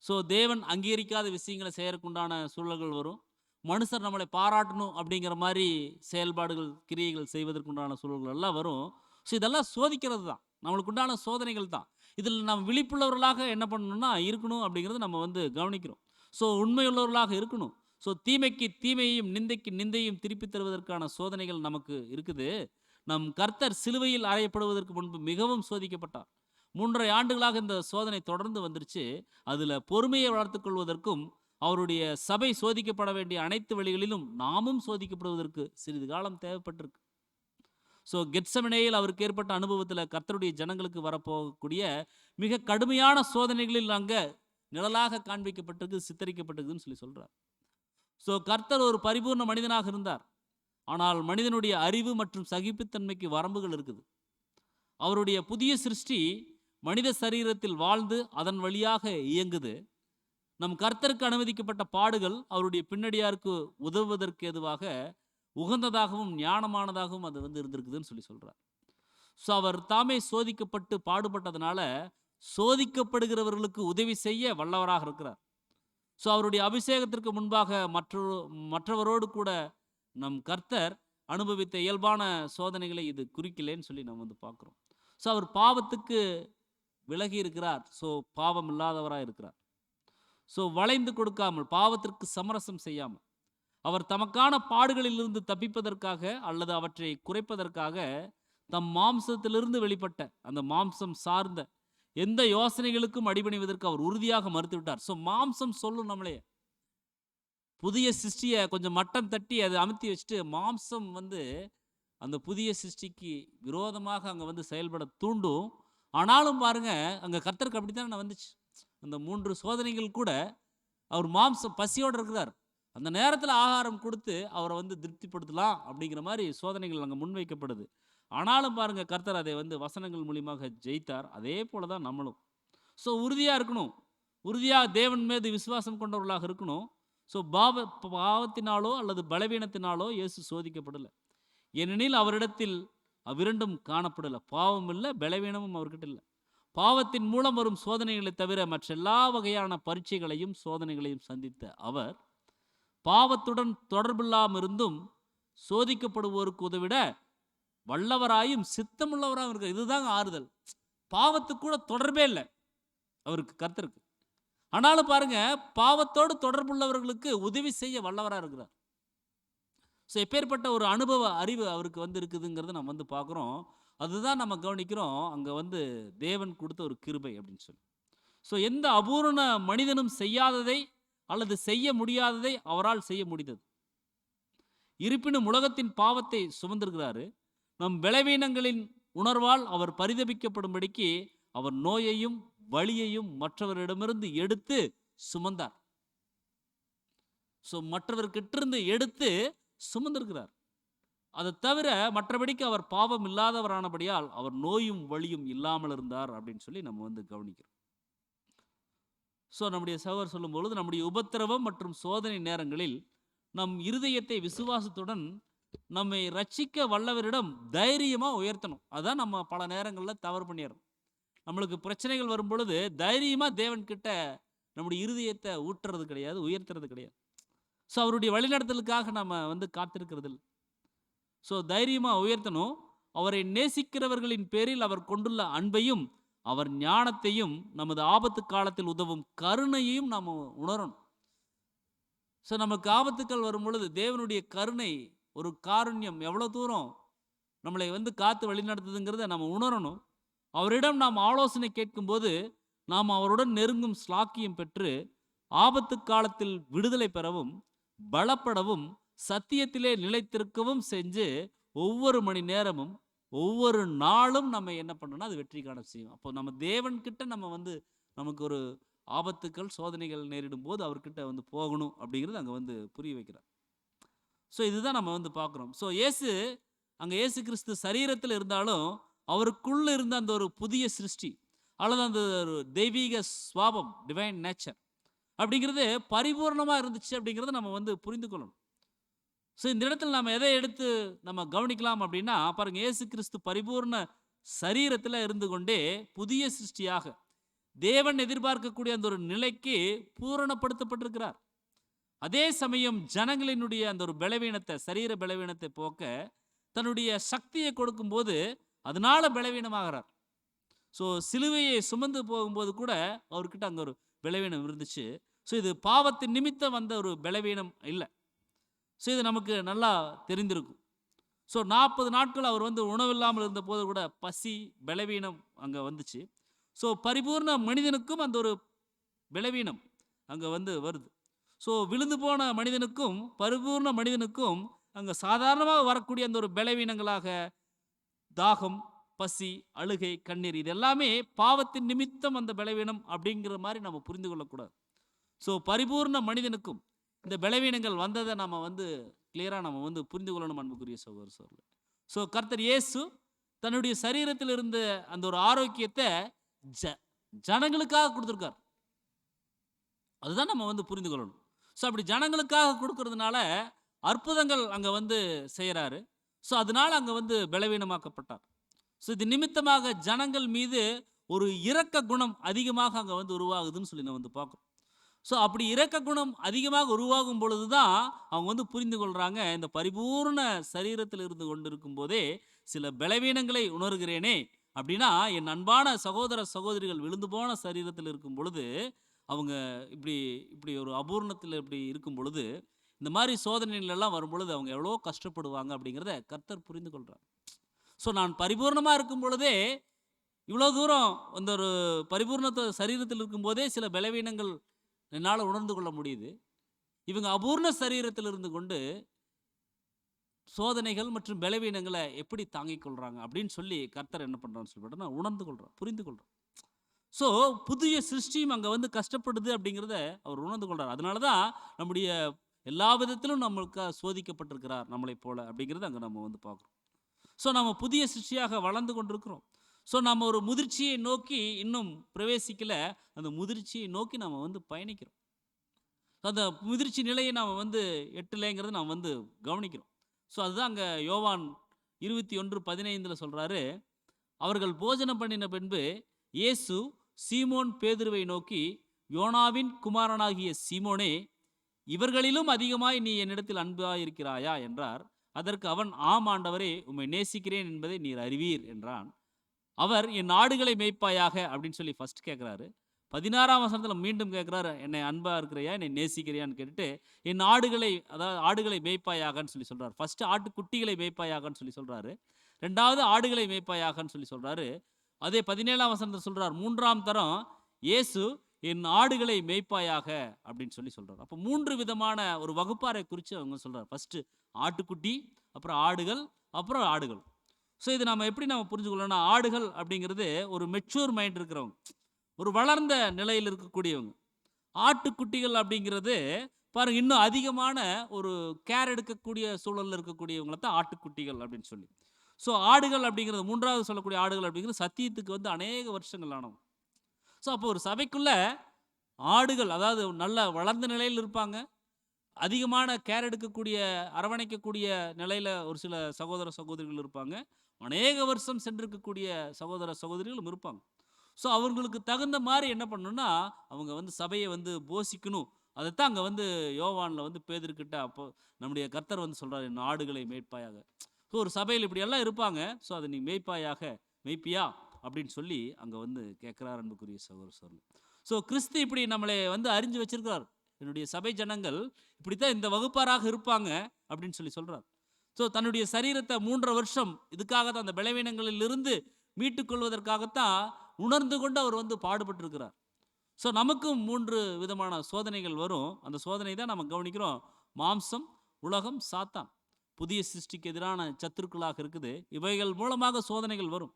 ஸோ தேவன் அங்கீகரிக்காத விஷயங்களை செய்யறதுக்கு உண்டான சூழல்கள் வரும், மனுஷர் நம்மளை பாராட்டணும் அப்படிங்கிற மாதிரி செயல்பாடுகள் கிரியைகள் செய்வதற்குண்டான சூழல்கள் எல்லாம் வரும். ஸோ இதெல்லாம் சோதிக்கிறது தான், நம்மளுக்கு உண்டான சோதனைகள் தான். இதில் நாம் விழிப்புள்ளவர்களாக என்ன பண்ணணும்னா இருக்கணும் அப்படிங்கிறது நம்ம வந்து கவனிக்கிறோம். ஸோ உண்மையுள்ளவர்களாக இருக்கணும். ஸோ தீமைக்கு தீமையையும் நிந்தைக்கு நிந்தையும் திருப்பித் தருவதற்கான சோதனைகள் நமக்கு இருக்குது. நம் கர்த்தர் சிலுவையில் அறையப்படுவதற்கு முன்பு மிகவும் சோதிக்கப்பட்டார். 3½ ஆண்டுகளாக இந்த சோதனை தொடர்ந்து வந்துருச்சு. அதில் பொறுமையை வளர்த்துக் கொள்வதற்கும் அவருடைய சபை சோதிக்கப்பட வேண்டிய அனைத்து வழிகளிலும் நாமும் சோதிக்கப்படுவதற்கு சிறிது காலம் தேவைப்பட்டிருக்கு. ஸோ கெத்செமனேயில் அவருக்கு ஏற்பட்ட அனுபவத்தில் கர்த்தருடைய ஜனங்களுக்கு வரப்போகக்கூடிய மிக கடுமையான சோதனைகளில் அங்கே நிழலாக காண்பிக்கப்பட்டிருக்கு, சித்தரிக்கப்பட்டிருக்குன்னு சொல்லி சொல்றார். ஸோ கர்த்தர் ஒரு பரிபூர்ண மனிதனாக இருந்தார். ஆனால் மனிதனுடைய அறிவு மற்றும் சகிப்புத்தன்மைக்கு வரம்புகள் இருக்குது. அவருடைய புதிய சிருஷ்டி மனித சரீரத்தில் வாழ்ந்து அதன் வழியாக இயங்குது. நம் கர்த்தருக்கு அனுமதிக்கப்பட்ட பாடுகள் அவருடைய பின்னடியாருக்கு உதவுவதற்கு எதுவாக உகந்ததாகவும் ஞானமானதாகவும் அது வந்து இருந்திருக்குதுன்னு சொல்லி சொல்றார். ஸோ அவர் தாமே சோதிக்கப்பட்டு பாடுபட்டதுனால சோதிக்கப்படுகிறவர்களுக்கு உதவி செய்ய வல்லவராக இருக்கிறார். ஸோ அவருடைய அபிஷேகத்திற்கு முன்பாக மற்றவரோடு கூட நம் கர்த்தர் அனுபவித்த இயல்பான சோதனைகளை இது குறிக்கலேன்னு சொல்லி நம்ம வந்து பார்க்குறோம். ஸோ அவர் பாவத்துக்கு விலகி இருக்கிறார். ஸோ பாவம் இல்லாதவராக இருக்கிறார். ஸோ வளைந்து கொடுக்காமல், பாவத்திற்கு சமரசம் செய்யாமல், அவர் தமக்கான பாடுகளிலிருந்து தப்பிப்பதற்காக அல்லது அவற்றை குறைப்பதற்காக தம் மாம்சத்திலிருந்து வெளிப்பட்ட அந்த மாம்சம் சார்ந்த எந்த யோசனைகளுக்கும் அடிபணிவதற்கு அவர் உறுதியாக மறுத்துவிட்டார். ஸோ மாம்சம் சொல்லும் நம்மளே, புதிய சிருஷ்டியை கொஞ்சம் மட்டம் தட்டி அதை அமுத்தி வச்சுட்டு மாம்சம் வந்து அந்த புதிய சிருஷ்டிக்கு விரோதமாக அங்கே வந்து செயல்பட தூண்டும். ஆனாலும் பாருங்க, அங்கே கர்த்தருக்கு அப்படித்தானே வந்துச்சு. அந்த 3 சோதனைகள் கூட அவர் மாம்சம் பசியோடு இருக்கிறார். அந்த நேரத்தில் ஆகாரம் கொடுத்து அவரை வந்து திருப்திப்படுத்தலாம் அப்படிங்கிற மாதிரி சோதனைகள் அங்கே முன்வைக்கப்படுது. ஆனாலும் பாருங்க, கர்த்தர் அதை வந்து வசனங்கள் மூலியமாக ஜெயித்தார். அதே போல தான் நம்மளும். ஸோ உறுதியாக இருக்கணும், உறுதியாக தேவன் மீது விசுவாசம் கொண்டவர்களாக இருக்கணும். ஸோ பாவத்தினாலோ அல்லது பலவீனத்தினாலோ இயேசு சோதிக்கப்படலை. ஏனெனில் அவரிடத்தில் அவ்விரண்டும் காணப்படலை. பாவம் இல்லை, பலவீனமும் அவர்கிட்ட இல்லை. பாவத்தின் மூலம் வரும் சோதனைகளை தவிர மற்ற எல்லா வகையான பரீட்சைகளையும் சோதனைகளையும் சந்தித்த அவர் பாவத்துடன் தொடர்பில்லாமல் இருந்தும் சோதிக்கப்படுவோருக்கு உதவிட வல்லவராயும் சித்தமுள்ளவராகவும் இருக்கிறார். இதுதாங்க ஆறுதல். பாவத்துக்கு கூட தொடர்பே இல்லை அவருக்கு, கர்த்தருக்கு. ஆனாலும் பாருங்க, பாவத்தோடு தொடர்புள்ளவர்களுக்கு உதவி செய்ய வல்லவராக இருக்கிறார். ஸோ எப்பேற்பட்ட ஒரு அனுபவ அறிவு அவருக்கு வந்து இருக்குதுங்கிறத நம்ம வந்து பார்க்குறோம். அதுதான் நம்ம கவனிக்கிறோம், அங்கே வந்து தேவன் கொடுத்த ஒரு கிருபை அப்படின்னு சொல்லி. ஸோ எந்த அபூரண மனிதனும் செய்யாததை அல்லது செய்ய முடியாததை அவரால் செய்ய முடிந்தது. இருப்பினும் உலகத்தின் பாவத்தை சுமந்திருக்கிறாரு. நம் பலவீனங்களின் உணர்வால் அவர் பரிதபிக்கப்படும்படிக்கு அவர் நோயையும் வலியையும் மற்றவரிடமிருந்து எடுத்து சுமந்தார். ஸோ மற்றவர்கிட்டிருந்து எடுத்து சுமந்திருக்கிறார். அதை தவிர மற்றபடிக்கு அவர் பாவம் இல்லாதவரானபடியால் அவர் நோயும் வலியும் இல்லாமல் இருந்தார் அப்படின்னு சொல்லி நம்ம வந்து கவனிக்கிறோம். ஸோ நம்முடைய சகோதரர் சொல்லும் பொழுது, நம்முடைய உபத்திரவம் மற்றும் சோதனை நேரங்களில் நம் இருதயத்தை விசுவாசத்துடன் நம்மை ரட்சிக்க வல்லவரிடம் தைரியமாக உயர்த்தணும். அதான் நம்ம பல நேரங்களில் தவறு பண்ணிடுறோம். நம்மளுக்கு பிரச்சனைகள் வரும் பொழுது தைரியமாக தேவன்கிட்ட நம்முடைய இருதயத்தை ஊட்டுறது கிடையாது, உயர்த்துறது கிடையாது. ஸோ அவருடைய வழிநடத்தலுக்காக நம்ம வந்து காத்திருக்கிறது இல்லை. ஸோ தைரியமாக உயர்த்தணும். அவரை நேசிக்கிறவர்களின் பேரில் அவர் கொண்டுள்ள அன்பையும் அவர் ஞானத்தையும் நமது ஆபத்து காலத்தில் உதவும் கருணையையும் நாம் உணரணும். ஸோ நமக்கு ஆபத்துக்கள் வரும் பொழுது தேவனுடைய கருணை, ஒரு காருண்யம் எவ்வளோ தூரம் நம்மளை வந்து காத்து வழிநடத்துதுங்கிறத நம்ம உணரணும். அவரிடம் நாம் ஆலோசனை கேட்கும்போது நாம் அவருடன் நெருங்கும் ஸ்லாக்கியம் பெற்று ஆபத்து காலத்தில் விடுதலை பெறவும் பலப்படவும் சத்தியத்திலே நிலைத்திருக்கவும் செஞ்சு ஒவ்வொரு மணி நேரமும் ஒவ்வொரு நாளும் நம்ம என்ன பண்ணணும்னா அது வெற்றி காண செய்யும். அப்போ நம்ம தேவன்கிட்ட நம்ம வந்து நமக்கு ஒரு ஆபத்துக்கள் சோதனைகள் நேரிடும் போது அவர்கிட்ட வந்து போகணும் அப்படிங்கிறது அங்கே வந்து புரிய வைக்கிறார். ஸோ இதுதான் நம்ம வந்து பார்க்குறோம். ஸோ இயேசு கிறிஸ்து சரீரத்தில் இருந்தாலும் அவருக்குள்ள இருந்த அந்த ஒரு புதிய சிருஷ்டி அல்லது அந்த ஒரு தெய்வீக சுவாபம், டிவைன் நேச்சர் அப்படிங்கிறது பரிபூர்ணமாக இருந்துச்சு அப்படிங்கிறத நம்ம வந்து புரிந்து கொள்ளணும். ஸோ இந்த இடத்துல நம்ம எதை எடுத்து நம்ம கவனிக்கலாம் அப்படின்னா, பாருங்க, இயேசு கிறிஸ்து பரிபூர்ண சரீரத்தில் இருந்து கொண்டே புதிய சிருஷ்டியாக தேவன் எதிர்பார்க்கக்கூடிய அந்த ஒரு நிலைக்கு பூரணப்படுத்தப்பட்டிருக்கிறார். அதே சமயம் ஜனங்களினுடைய அந்த ஒரு பலவீனத்தை, சரீர பலவீனத்தை போக்க தன்னுடைய சக்தியை கொடுக்கும்போது அதனால பலவீனமாகிறார். ஸோ சிலுவையை சுமந்து போகும்போது கூட அவர்கிட்ட அங்கே ஒரு பலவீனம் இருந்துச்சு. ஸோ இது பாவத்தின் நிமித்தம் வந்த ஒரு பலவீனம் இல்லை. ஸோ இது நமக்கு நல்லா தெரிந்திருக்கும். ஸோ 40 நாட்கள் அவர் வந்து உணவில்லாமல் இருந்தபோது கூட பசி, பலவீனம் அங்கே வந்துச்சு. ஸோ பரிபூர்ண மனிதனுக்கும் அந்த ஒரு பலவீனம் அங்கே வந்து வருது. ஸோ விழுந்து போன மனிதனுக்கும் பரிபூர்ண மனிதனுக்கும் அங்கே சாதாரணமாக வரக்கூடிய அந்த ஒரு பலவீனங்களாக தாகம், பசி, அழுகை, கண்ணீர் இது எல்லாமே பாவத்தின் நிமித்தம் அந்த பலவீனம் அப்படிங்கிற மாதிரி நம்ம புரிந்து கொள்ளக்கூடாது. ஸோ பரிபூர்ண மனிதனுக்கும் இந்த பலவீனங்கள் வந்ததை நம்ம வந்து கிளியராக நம்ம வந்து புரிந்து கொள்ளணும் அன்புக்குரிய சகோதர சகோதரிகளே. ஸோ கர்த்தர் இயேசு தன்னுடைய சரீரத்தில் இருந்த அந்த ஒரு ஆரோக்கியத்தை ஜனங்களுக்காக கொடுத்துருக்கார். அதுதான் நம்ம வந்து புரிந்து கொள்ளணும். ஸோ அப்படி ஜனங்களுக்காக கொடுக்கறதுனால அற்புதங்கள் அங்கே வந்து செய்கிறாரு. ஸோ அதனால அங்கே வந்து பலவீனமாக்கப்பட்டார். ஸோ இது நிமித்தமாக ஜனங்கள் மீது ஒரு இரக்க குணம் அதிகமாக அங்கே வந்து உருவாகுதுன்னு சொல்லி நம்ம வந்து பார்க்குறோம். ஸோ அப்படி இரக்க குணம் அதிகமாக உருவாகும் பொழுது தான் அவங்க வந்து புரிந்து கொள்கிறாங்க, இந்த பரிபூர்ண சரீரத்தில் இருந்து கொண்டிருக்கும் போதே சில பலவீனங்களை உணர்கிறேனே அப்படின்னா, என் அன்பான சகோதர சகோதரிகள் விழுந்து போன சரீரத்தில் இருக்கும் பொழுது அவங்க இப்படி இப்படி ஒரு அபூர்ணத்தில் இப்படி இருக்கும் பொழுது, இந்த மாதிரி சோதனைகளெல்லாம் வரும் பொழுது அவங்க எவ்வளோ கஷ்டப்படுவாங்க அப்படிங்கிறத கர்த்தர் புரிந்து கொள்கிறார். ஸோ நான் பரிபூர்ணமாக இருக்கும் பொழுதே இவ்வளோ தூரம் அந்த ஒரு பரிபூர்ணத்தை சரீரத்தில் இருக்கும்போதே சில பலவீனங்கள் என்னால் உணர்ந்து கொள்ள முடியுது. இவங்க அபூர்ண சரீரத்தில் இருந்து கொண்டு சோதனைகள் மற்றும் பலவீனங்களை எப்படி தாங்கிக் கொள்கிறாங்க அப்படின்னு சொல்லி கர்த்தர் என்ன பண்ணுறான்னு சொல்லிட்டு நான் உணர்ந்து கொள்கிறேன், புரிந்து கொள்கிறேன். ஸோ புதிய சிருஷ்டியும் அங்கே வந்து கஷ்டப்படுது அப்படிங்கிறத அவர் உணர்ந்து கொள்கிறார். அதனால தான் நம்முடைய எல்லா விதத்திலும் நம்மளுக்கு சோதிக்கப்பட்டிருக்கிறார் நம்மளை போல அப்படிங்கிறத அங்கே நம்ம வந்து பார்க்குறோம். ஸோ நம்ம புதிய சிருஷ்டியாக வளர்ந்து கொண்டிருக்கிறோம். ஸோ நம்ம ஒரு முதிர்ச்சியை நோக்கி இன்னும் பிரவேசிக்கல, அந்த முதிர்ச்சியை நோக்கி நம்ம வந்து பயணிக்கிறோம். அந்த முதிர்ச்சி நிலையை நாம் வந்து எட்டலைங்கிறத நாம் வந்து கவனிக்கிறோம். ஸோ அதுதான் அங்கே யோவான் 21:15 சொல்கிறாரு, அவர்கள் போஜனம் பண்ணின பின்பு இயேசு சீமோன் பேதுருவை நோக்கி, யோனாவின் குமாரனாகிய சீமோனே, இவர்களிலும் அதிகமாய் நீ என்னிடத்தில் அன்பாயிருக்கிறாயா என்றார். அதற்கு அவன், ஆம் ஆண்டவரே, உம்மை நேசிக்கிறேன் என்பதை நீர் அறிவீர் என்றான். அவர், என் ஆடுகளை மேய்ப்பாயாக அப்படின்னு சொல்லி ஃபர்ஸ்ட் கேட்குறாரு. 16ஆம் வசனத்தில் மீண்டும் கேட்குறாரு, என்னை அன்பா இருக்கிறையா, என்னை நேசிக்கிறியான்னு கேட்டுட்டு, என் ஆடுகளை, அதாவது ஆடுகளை மேய்ப்பாயாகன்னு சொல்லி சொல்கிறார். ஃபர்ஸ்ட் ஆட்டுக்குட்டிகளை மேய்ப்பாயாகன்னு சொல்லி சொல்கிறாரு. ரெண்டாவது ஆடுகளை மேய்ப்பாயாகன்னு சொல்லி சொல்கிறாரு. அதே 17ஆம் வசனத்தில் சொல்கிறார், 3ஆம் தரம் இயேசு என் ஆடுகளை மேய்ப்பாயாக அப்படின்னு சொல்லி சொல்கிறார். அப்போ 3 விதமான ஒரு வகுப்பாரை குறித்து அவங்க சொல்கிறார். ஃபஸ்ட்டு ஆட்டுக்குட்டி, அப்புறம் ஆடுகள், அப்புறம் ஆடுகள். ஸோ இது நம்ம எப்படி நம்ம புரிஞ்சுக்கொள்ளணும்னா, ஆடுகள் அப்படிங்கிறது ஒரு மெச்சூர் மைண்ட் இருக்கிறவங்க, ஒரு வளர்ந்த நிலையில் இருக்கக்கூடியவங்க. ஆட்டுக்குட்டிகள் அப்படிங்கிறது பாருங்க, இன்னும் அதிகமான ஒரு கேர் எடுக்கக்கூடிய சூழலில் இருக்கக்கூடியவங்களை தான் ஆட்டுக்குட்டிகள் அப்படின்னு சொல்லி. ஸோ ஆடுகள் அப்படிங்கிறது, மூன்றாவது சொல்லக்கூடிய ஆடுகள் அப்படிங்கிறது சத்தியத்துக்கு வந்து அநேக வருஷங்கள் ஆனவங்க. ஸோ அப்போ ஒரு சபைக்குள்ள ஆடுகள், அதாவது நல்ல வளர்ந்த நிலையில் இருப்பாங்க, அதிகமான கேர் எடுக்கக்கூடிய அரவணைக்கக்கூடிய நிலையில் ஒரு சில சகோதர சகோதரிகள் இருப்பாங்க, அநேக வருஷம் சென்றிருக்கக்கூடிய சகோதர சகோதரிகளும் இருப்பாங்க. ஸோ அவங்களுக்கு தகுந்த மாதிரி என்ன பண்ணணும்னா, அவங்க வந்து சபையை வந்து போஷிக்கணும். அதைத்தான் அங்கே வந்து யோவானில் வந்து பேதுருக்கிட்ட அப்போ நம்முடைய கர்த்தர் வந்து சொல்கிறார், என் ஆடுகளை மேய்ப்பாயாக. ஸோ ஒரு சபையில் இப்படியெல்லாம் இருப்பாங்க. ஸோ அதை நீ மேய்ப்பாயாக, மெய்ப்பியா அப்படின்னு சொல்லி அங்கே வந்து கேட்குறார் அன்புக்குரிய சகோதர சகோதரி. ஸோ கிறிஸ்து இப்படி நம்மளை வந்து அறிஞ்சு வச்சிருக்கிறார். என்னுடைய சபை ஜனங்கள் இப்படித்தான் இந்த வகுப்பாராக இருப்பாங்க அப்படின்னு சொல்லி சொல்கிறார். ஸோ தன்னுடைய சரீரத்தை 3.5 வருஷம் இதுக்காக தான், அந்த பலவீனங்களில் இருந்து மீட்டுக்கொள்வதற்காகத்தான் உணர்ந்து கொண்டு அவர் வந்து பாடுபட்டிருக்கிறார். ஸோ நமக்கும் 3 விதமான சோதனைகள் வரும். அந்த சோதனை தான் நம்ம கவனிக்கிறோம். மாம்சம், உலகம், சாத்தான், புதிய சிருஷ்டிக்கு எதிரான சத்துருக்களாக இருக்குது. இவைகள் மூலமாக சோதனைகள் வரும்.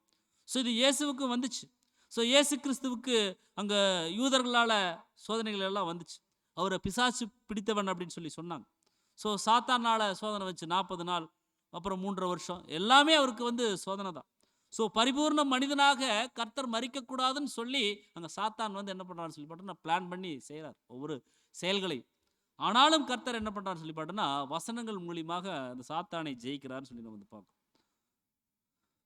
ஸோ இது இயேசுவுக்கும் வந்துச்சு. ஸோ இயேசு கிறிஸ்துவுக்கு அங்கே யூதர்களால் சோதனைகள் எல்லாம் வந்துச்சு. அவரை பிசாசு பிடித்தவன் அப்படின்னு சொல்லி சொன்னாங்க. ஸோ சாத்தானால் சோதனை வச்சு 40 நாள், அப்புறம் 3.5 வருஷம், எல்லாமே அவருக்கு வந்து சோதனை தான். ஸோ பரிபூர்ண மனிதனாக கர்த்தர் மரிக்கக்கூடாதுன்னு சொல்லி அங்கே சாத்தான் வந்து என்ன பண்ணுறான்னு சொல்லி பார்த்தோன்னா பிளான் பண்ணி செய்கிறார் ஒவ்வொரு செயல்களையும். ஆனாலும் கர்த்தர் என்ன பண்ணுறான்னு சொல்லி பார்த்தோன்னா வசனங்கள் மூலியமாக அந்த சாத்தானை ஜெயிக்கிறான்னு சொல்லி நம்ம வந்து பார்க்கணும்.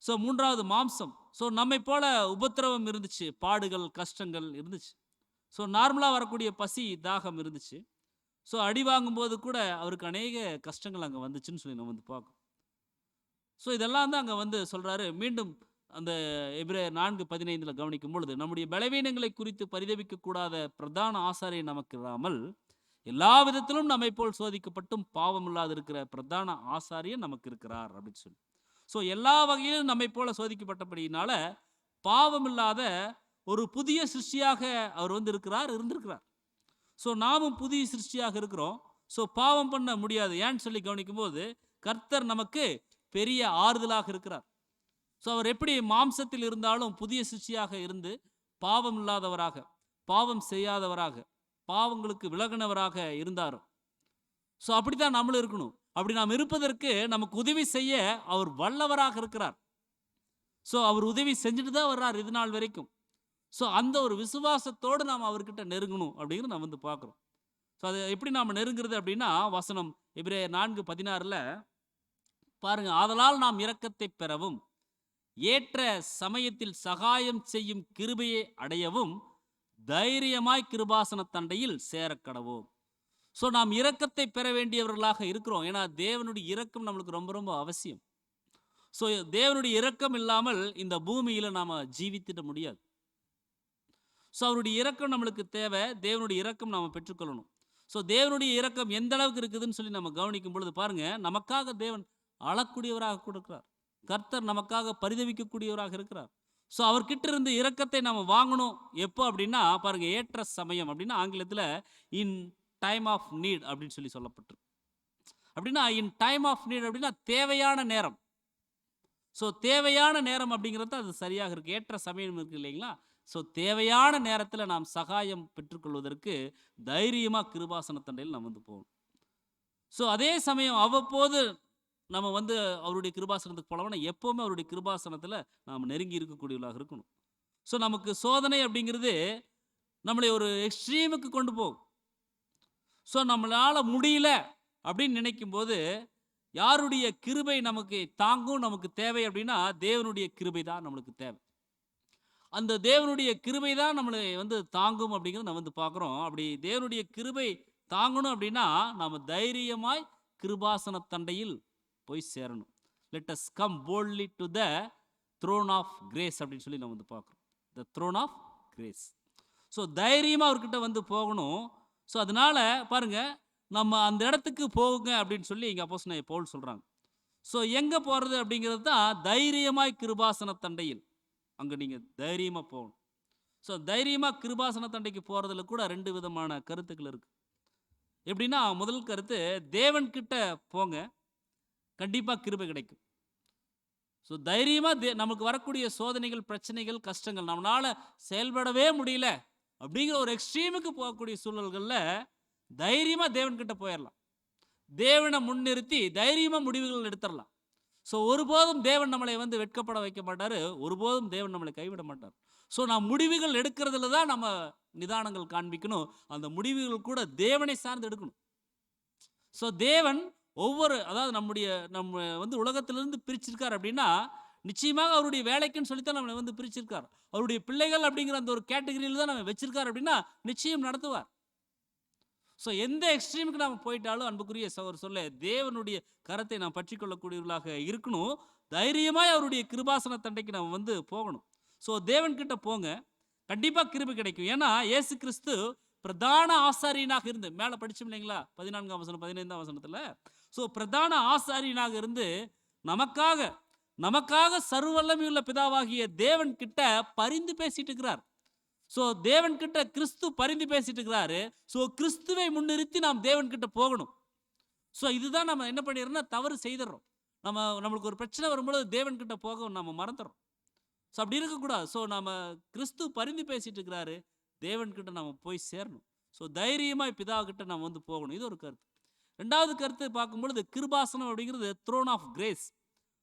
ஸோ 3வது மாம்சம். ஸோ நம்மை போல உபத்திரவம் இருந்துச்சு, பாடுகள், கஷ்டங்கள் இருந்துச்சு. ஸோ நார்மலாக வரக்கூடிய பசி, தாகம் இருந்துச்சு. ஸோ அடி வாங்கும்போது கூட அவருக்கு அநேக கஷ்டங்கள் அங்கே வந்துச்சுன்னு சொல்லி நம்ம வந்து பார்க்கணும். ஸோ இதெல்லாம் தான் அங்கே வந்து சொல்கிறாரு. மீண்டும் அந்த எபிரேயர் 4:15 கவனிக்கும் பொழுது, நம்முடைய பலவீனங்களை குறித்து பரிதபிக்கக்கூடாத பிரதான ஆசாரியர் நமக்கு இராமல், எல்லா விதத்திலும் நம்மை போல் சோதிக்கப்பட்டும் பாவம் இல்லாது இருக்கிற பிரதான ஆசாரியர் நமக்கு இருக்கிறார் அப்படின்னு சொல்லி. ஸோ எல்லா வகையிலும் நம்மை போல சோதிக்கப்பட்டபடியினால பாவம் இல்லாத ஒரு புதிய சிருஷ்டியாக அவர் வந்து இருந்திருக்கிறார். ஸோ நாமும் புதிய சிருஷ்டியாக இருக்கிறோம். ஸோ பாவம் பண்ண முடியாது. ஏன்னு சொல்லி கவனிக்கும் போது, கர்த்தர் நமக்கு பெரிய ஆறுதலாக இருக்கிறார். ஸோ அவர் எப்படி மாம்சத்தில் இருந்தாலும் புதிய சிருஷ்டியாக இருந்து பாவம் இல்லாதவராக, பாவம் செய்யாதவராக, பாவங்களுக்கு விலகினவராக இருந்தார். ஸோ அப்படித்தான் நம்மளும் இருக்கணும். அப்படி நாம் இருப்பதற்கு நமக்கு உதவி செய்ய அவர் வல்லவராக இருக்கிறார். ஸோ அவர் உதவி செஞ்சுட்டு தான் வர்றார் இது நாள் வரைக்கும். ஸோ அந்த ஒரு விசுவாசத்தோடு நாம் அவர்கிட்ட நெருங்கணும் அப்படிங்கிறது நாம் வந்து பார்க்குறோம். ஸோ அது எப்படி நாம் நெருங்குறது அப்படின்னா, வசனம் எபிரேயர் 4:16 பாருங்க. ஆதலால் நாம் இரக்கத்தை பெறவும் ஏற்ற சமயத்தில் சகாயம் செய்யும் கிருபையை அடையவும் தைரியமாய் கிருபாசன தண்டையில் சேரக்கடவோம். ஸோ நாம் இரக்கத்தை பெற வேண்டியவர்களாக இருக்கிறோம். ஏன்னா தேவனுடைய இரக்கம் நம்மளுக்கு ரொம்ப ரொம்ப அவசியம். ஸோ தேவனுடைய இரக்கம் இல்லாமல் இந்த பூமியில் நாம் ஜீவித்திட முடியாது. ஸோ அவருடைய இரக்கம் நம்மளுக்கு தேவை. தேவனுடைய இரக்கம் நாம் பெற்றுக்கொள்ளணும். ஸோ தேவனுடைய இரக்கம் எந்த அளவுக்கு இருக்குதுன்னு சொல்லி நம்ம கவனிக்கும் பொழுது பாருங்க, நமக்காக தேவன் அழக்கூடியவராக கொடுக்கிறார். கர்த்தர் நமக்காக பரிதவிக்கக்கூடியவராக இருக்கிறார். ஸோ அவர்கிட்ட இருந்து இரக்கத்தை நம்ம வாங்கணும். எப்போ அப்படின்னா பாருங்க, ஏற்ற சமயம் அப்படின்னா ஆங்கிலத்தில் இன் டைம் ஆஃப் நீட் அப்படின்னு சொல்லி சொல்லப்பட்டிருக்கு. அப்படின்னா இன் டைம் ஆஃப் நீட் அப்படின்னா தேவையான நேரம். ஸோ தேவையான நேரம் அப்படிங்கிறது அது சரியாக இருக்குது. ஏற்ற சமயம் இருக்குது இல்லைங்களா? ஸோ தேவையான நேரத்தில் நாம் சகாயம் பெற்றுக்கொள்வதற்கு தைரியமாக கிருபாசன தண்டையில் நம்ம வந்து போகணும். ஸோ அதே சமயம் அவ்வப்போது நம்ம வந்து அவருடைய கிருபாசனத்துக்கு போனோம்னா எப்போவுமே அவருடைய கிருபாசனத்தில் நாம் நெருங்கி இருக்கக்கூடியவர்களாக இருக்கணும். ஸோ நமக்கு சோதனை அப்படிங்கிறது நம்மளை ஒரு எக்ஸ்ட்ரீமுக்கு கொண்டு போகும். ஸோ நம்மளால் முடியல அப்படின்னு நினைக்கும் போது யாருடைய கிருபை நமக்கு தாங்கும், நமக்கு தேவை அப்படின்னா தேவனுடைய கிருபை தான் நம்மளுக்கு தேவை. அந்த தேவனுடைய கிருபை தான் நம்மளை வந்து தாங்கும் அப்படிங்கிறத நம்ம வந்து பார்க்குறோம். அப்படி தேவனுடைய கிருபை தாங்கணும் அப்படின்னா நாம் தைரியமாய் கிருபாசன தண்டையில் போய் சேரணும். Let us come boldly to the throne of grace அப்படின்னு சொல்லி நம்ம வந்து பார்க்குறோம். The throne of grace. So தைரியமாக அவர்கிட்ட வந்து போகணும். ஸோ அதனால பாருங்க, நம்ம அந்த இடத்துக்கு போகுங்க அப்படின்னு சொல்லி இங்கே அப்போஸ்தலனாகிய பவுல் சொல்கிறாங்க. ஸோ எங்கே போகிறது அப்படிங்கிறது தான் தைரியமாய் கிருபாசன தண்டையில். அங்கே நீங்கள் தைரியமாக போகணும். ஸோ தைரியமாக கிருபாசன தண்டைக்கு போகிறதுல கூட 2 விதமான கருத்துக்கள் இருக்குது. எப்படின்னா, முதல் கருத்து, தேவன்கிட்ட போங்க, கண்டிப்பாக கிருபை கிடைக்கும். ஸோ தைரியமாக நமக்கு வரக்கூடிய சோதனைகள், பிரச்சனைகள், கஷ்டங்கள், நம்மளால் செயல்படவே முடியல அப்படிங்கிற ஒரு எக்ஸ்ட்ரீமுக்கு போகக்கூடிய சூழல்களில் தைரியமாக தேவன்கிட்ட போயிடலாம். தேவனை முன்னிறுத்தி தைரியமாக முடிவுகள் எடுத்துடலாம். ஸோ ஒருபோதும் தேவன் நம்மளை வந்து வெட்கப்பட வைக்க மாட்டார். ஒருபோதும் தேவன் நம்மளை கைவிட மாட்டார். ஸோ நாம் முடிவுகள் எடுக்கிறதுல தான் நம்ம நிதானங்கள் காண்பிக்கணும். அந்த முடிவுகள் கூட தேவனை சார்ந்து எடுக்கணும். ஸோ தேவன் அதாவது நம்ம வந்து உலகத்திலிருந்து பிரிச்சிருக்கார் அப்படின்னா நிச்சயமாக அவருடைய வேலைக்குன்னு சொல்லித்தான் நம்மளை வந்து பிரிச்சிருக்கார். அவருடைய பிள்ளைகள் அப்படிங்கிற அந்த ஒரு கேட்டகரியில் தான் நம்ம வச்சிருக்கார் அப்படின்னா நிச்சயம் நடத்துவார். ஸோ எந்த எக்ஸ்ட்ரீமுக்கு நாம் போயிட்டாலும் அன்புக்குரிய சொல்ல தேவனுடைய கரத்தை நாம் பற்றி கொள்ளக்கூடியவர்களாக இருக்கணும். தைரியமாய் அவருடைய கிருபாசன தண்டைக்கு நம்ம வந்து போகணும். ஸோ தேவன்கிட்ட போங்க, கண்டிப்பாக கிருபை கிடைக்கும். ஏன்னா இயேசு கிறிஸ்து பிரதான ஆசாரியனாக இருந்து, மேலே படிச்சோம் இல்லைங்களா 14ஆம் வசனம் 15ஆம் வசனத்தில். ஸோ பிரதான ஆசாரியனாக இருந்து நமக்காக சர்வவல்லமையுள்ள பிதாவாகிய தேவன் கிட்ட பரிந்து பேசிட்டு இருக்கிறார். ஸோ தேவன் கிட்ட கிறிஸ்து பரிந்து பேசிட்டு இருக்கிறாரு. ஸோ கிறிஸ்துவை முன்னிறுத்தி நாம் தேவன் கிட்ட போகணும். ஸோ இதுதான் நம்ம என்ன பண்ணிடுறோம்னா தவறு செய்துடுறோம். நம்மளுக்கு ஒரு பிரச்சனை வரும்போது தேவன் கிட்ட போக நம்ம மறந்துடுறோம். ஸோ அப்படி இருக்கக்கூடாது. ஸோ நம்ம கிறிஸ்து பரிந்து பேசிட்டு இருக்கிறாரு, தேவன் கிட்ட நம்ம போய் சேரணும். ஸோ தைரியமாக பிதா கிட்ட நம்ம வந்து போகணும். இது ஒரு கருத்து. 2வது கருத்து பார்க்கும்பொழுது, கிருபாசனம் அப்படிங்கிறது த்ரோன் ஆஃப் கிரேஸ்.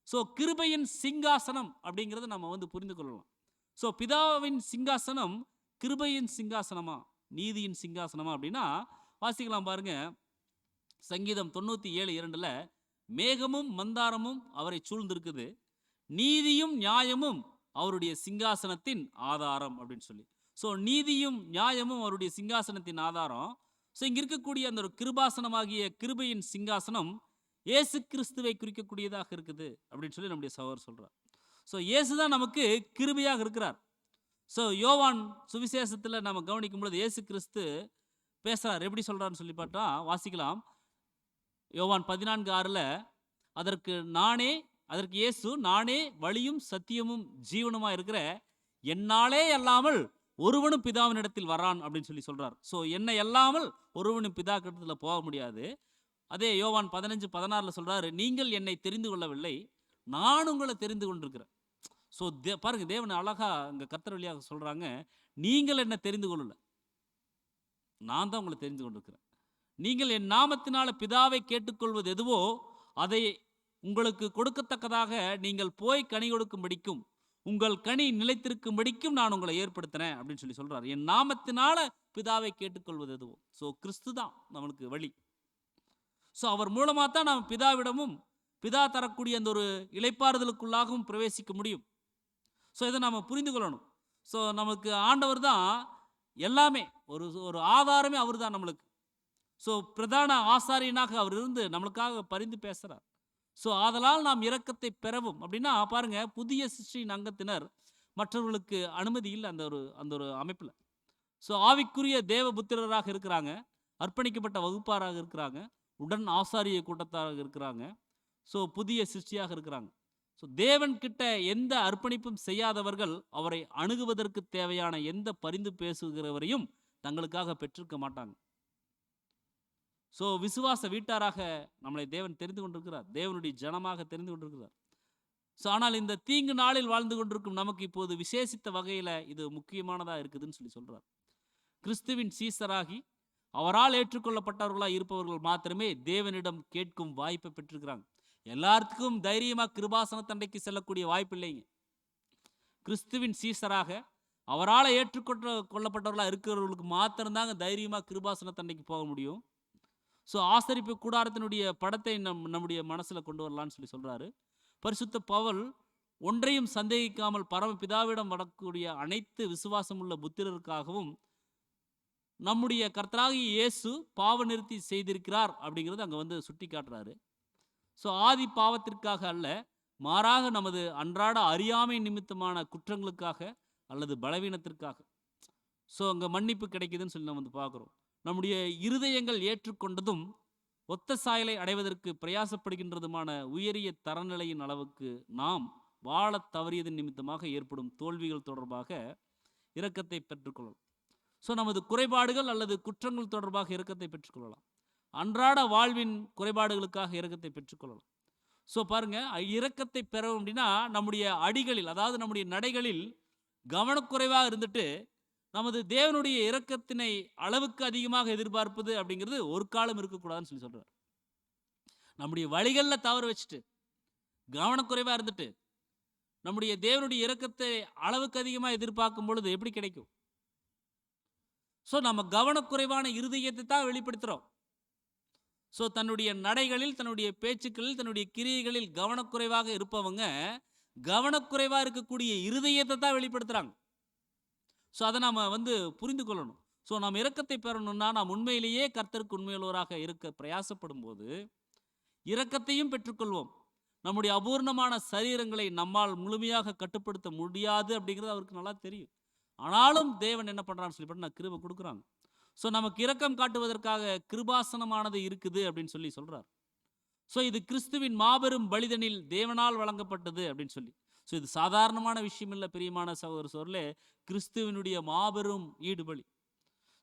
ஸோ கிருபையின் சிங்காசனம் அப்படிங்கிறத நம்ம வந்து புரிந்து கொள்ளலாம். ஸோ பிதாவின் சிங்காசனம் கிருபையின் சிங்காசனமா, நீதியின் சிங்காசனமா அப்படின்னா வாசிக்கலாம் பாருங்க. சங்கீதம் 97:2 மேகமும் மந்தாரமும் அவரை சூழ்ந்திருக்குது, நீதியும் நியாயமும் அவருடைய சிங்காசனத்தின் ஆதாரம் அப்படின்னு சொல்லி. ஸோ நீதியும் நியாயமும் அவருடைய சிங்காசனத்தின் ஆதாரம். ஸோ இங்கே இருக்கக்கூடிய அந்த ஒரு கிருபாசனமாகிய கிருபையின் சிங்காசனம் இயேசு கிறிஸ்துவை குறிக்கக்கூடியதாக இருக்குது அப்படின்னு சொல்லி நம்முடைய சகோதரர் சொல்றார். ஸோ இயேசு தான் நமக்கு கிருபையாக இருக்கிறார். ஸோ யோவான் சுவிசேஷத்தில் நம்ம கவனிக்கும் பொழுது இயேசு கிறிஸ்து பேசுறார். எப்படி சொல்றாருன்னு சொல்லி பார்த்தா வாசிக்கலாம். யோவான் 14:6 அதற்கு இயேசு, நானே வழியும் சத்தியமும் ஜீவனுமா இருக்கிற, என்னாலே அல்லாமல் ஒருவனும் பிதாவினிடத்தில் வரான் அப்படின்னு சொல்லி சொல்றார். ஸோ என்னை அல்லாமல் ஒருவனும் பிதா கிட்டத்தில் போக முடியாது. அதே யோவான் 15:16 சொல்றாரு, நீங்கள் என்னை தெரிந்து கொள்ளவில்லை, நான் உங்களை தெரிந்து கொண்டிருக்கிறேன். ஸோ பாருங்க, தேவன் அழகா இங்க கர்த்தர் வழியாக சொல்றாங்க, நீங்கள் என்ன தெரிந்து கொள்ளல, நான் தான் உங்களை தெரிந்து கொண்டிருக்கிறேன். நீங்கள் என் நாமத்தினால பிதாவை கேட்டுக்கொள்வது எதுவோ அதை உங்களுக்கு கொடுக்கத்தக்கதாக நீங்கள் போய் கனி கொடுக்கும்படிக்கும் உங்கள் கனி நிலைத்திருக்கும்படிக்கும் நான் உங்களை ஏற்படுத்தினேன் அப்படின்னு சொல்லி சொல்றாரு. என் நாமத்தினால பிதாவை கேட்டுக்கொள்வது எதுவோ. ஸோ கிறிஸ்து தான் நம்மளுக்கு வழி. ஸோ அவர் மூலமாக தான் நாம் பிதாவிடமும் பிதா தரக்கூடிய அந்த ஒரு இளைப்பாறுதலுக்குள்ளாகவும் பிரவேசிக்க முடியும். ஸோ இதை நாம் புரிந்து கொள்ளணும். ஸோ நமக்கு ஆண்டவர் தான் எல்லாமே, ஒரு ஆதாரமே அவர் தான் நம்மளுக்கு. ஸோ பிரதான ஆசாரியனாக அவர் இருந்து நம்மளுக்காக பரிந்து பேசுகிறார். ஸோ ஆதலால் நாம் இரக்கத்தை பெறவும் அப்படின்னா பாருங்க, புதிய சிருஷ்டியின் அங்கத்தினர் மற்றவர்களுக்கு அனுமதி இல்லை அந்த ஒரு அமைப்பில். ஸோ ஆவிக்குரிய தேவ புத்திரராக இருக்கிறாங்க, அர்ப்பணிக்கப்பட்ட வகுப்பாராக இருக்கிறாங்க, உடன் ஆசாரிய கூட்டத்தாராக இருக்கிறாங்க. ஸோ புதிய சிருஷ்டியாக இருக்கிறாங்க. ஸோ தேவன் கிட்ட எந்த அர்ப்பணிப்பும் செய்யாதவர்கள் அவரை அணுகுவதற்கு தேவையான எந்த பரிந்து பேசுகிறவரையும் தங்களுக்காக பெற்றிருக்க மாட்டாங்க. ஸோ விசுவாச வீட்டாராக நம்மளை தேவன் தெரிந்து கொண்டிருக்கிறார், தேவனுடைய ஜனமாக தெரிந்து கொண்டிருக்கிறார். ஸோ ஆனால் இந்த தீங்கு நாளில் வாழ்ந்து கொண்டிருக்கும் நமக்கு இப்போது விசேஷித்த வகையில் இது முக்கியமானதாக இருக்குதுன்னு சொல்லி சொல்கிறார். கிறிஸ்துவின் சீசராகி அவரால் ஏற்றுக்கொள்ளப்பட்டவர்களாக இருப்பவர்கள் மாத்திரமே தேவனிடம் கேட்கும் வாய்ப்பை பெற்றிருக்கிறாங்க. எல்லாத்துக்கும் தைரியமாக கிருபாசன தண்டைக்கு செல்லக்கூடிய வாய்ப்பு இல்லைங்க. கிறிஸ்துவின் சீசராக அவரால் ஏற்றுக்கொள்ளப்பட்டவர்களாக இருக்கிறவர்களுக்கு மாத்திரம்தாங்க தைரியமாக கிருபாசன தண்டைக்கு போக முடியும். ஸோ ஆசரிப்பு கூடாரத்தினுடைய படத்தை நம்முடைய மனசில் கொண்டு வரலான்னு சொல்லி சொல்கிறாரு. பரிசுத்த பவுல் ஒன்றையும் சந்தேகிக்காமல் பரமபிதாவிடம் வரக்கூடிய அனைத்து விசுவாசம் உள்ள புத்திரருக்காகவும் நம்முடைய கர்த்தராகிய இயேசு பாவ நிறுத்தி செய்திருக்கிறார் அப்படிங்கிறது அங்கே சுட்டி காட்டுறாரு. ஸோ ஆதி பாவத்திற்காக அல்ல, மாறாக நமது அன்றாட அறியாமை நிமித்தமான குற்றங்களுக்காக அல்லது பலவீனத்திற்காக. ஸோ அங்கே மன்னிப்பு கிடைக்குதுன்னு சொல்லி நம்ம பார்க்குறோம். நம்முடைய இருதயங்கள் ஏற்றுக்கொண்டதும் ஒத்த சாயலை அடைவதற்கு பிரயாசப்படுகின்றதுமான உயரிய தரநிலையின் அளவுக்கு நாம் வாழ தவறியதன் நிமித்தமாக ஏற்படும் தோல்விகள் தொடர்பாக இரக்கத்தை பெற்றுக்கொள்ளலாம். ஸோ நமது குறைபாடுகள் அல்லது குற்றங்கள் தொடர்பாக இரக்கத்தை பெற்றுக்கொள்ளலாம். அன்றாட வாழ்வின் குறைபாடுகளுக்காக இரக்கத்தை பெற்றுக்கொள்ளலாம். ஸோ பாருங்க, இரக்கத்தை பெறவும் அப்படின்னா நம்முடைய அடிகளில், அதாவது நம்முடைய நடைகளில் கவனக்குறைவாக இருந்துட்டு நமது தேவனுடைய இரக்கத்தினை அளவுக்கு அதிகமாக எதிர்பார்ப்பது அப்படிங்கிறது ஒரு காலம் இருக்கக்கூடாதுன்னு சொல்லி சொல்றார். நம்முடைய வழிகளில் தவறு வச்சுட்டு கவனக்குறைவாக இருந்துட்டு நம்முடைய தேவனுடைய இரக்கத்தை அளவுக்கு அதிகமாக எதிர்பார்க்கும் பொழுது எப்படி கிடைக்கும்? ஸோ நம்ம கவனக்குறைவான இருதயத்தை தான் வெளிப்படுத்துகிறோம். ஸோ தன்னுடைய நடைகளில், தன்னுடைய பேச்சுக்களில், தன்னுடைய கிரியைகளில் கவனக்குறைவாக இருப்பவங்க கவனக்குறைவாக இருக்கக்கூடிய இருதயத்தை தான் வெளிப்படுத்துகிறாங்க. ஸோ அதை நாம் புரிந்து கொள்ளணும். ஸோ நாம் இரக்கத்தை பெறணும்னா நாம் உண்மையிலேயே கர்த்தருக்கு உண்மையுள்ளவராக இருக்க பிரயாசப்படும் போது இரக்கத்தையும் பெற்றுக்கொள்வோம். நம்முடைய அபூர்ணமான சரீரங்களை நம்மால் முழுமையாக கட்டுப்படுத்த முடியாது அப்படிங்கிறது அவருக்கு நல்லா தெரியும். ஆனாலும் தேவன் என்ன பண்ணுறான்னு சொல்லி நான் கிருபை கொடுக்குறாங்க. ஸோ நமக்கு இரக்கம் காட்டுவதற்காக கிருபாசனமானது இருக்குது அப்படின்னு சொல்லி சொல்கிறார். ஸோ இது கிறிஸ்துவின் மாபெரும் பலிதனில் தேவனால் வழங்கப்பட்டது அப்படின்னு சொல்லி. ஸோ இது சாதாரணமான விஷயம் இல்லை பிரியமான சகோதரர்களே, கிறிஸ்துவனுடைய மாபெரும் ஈடுபலி.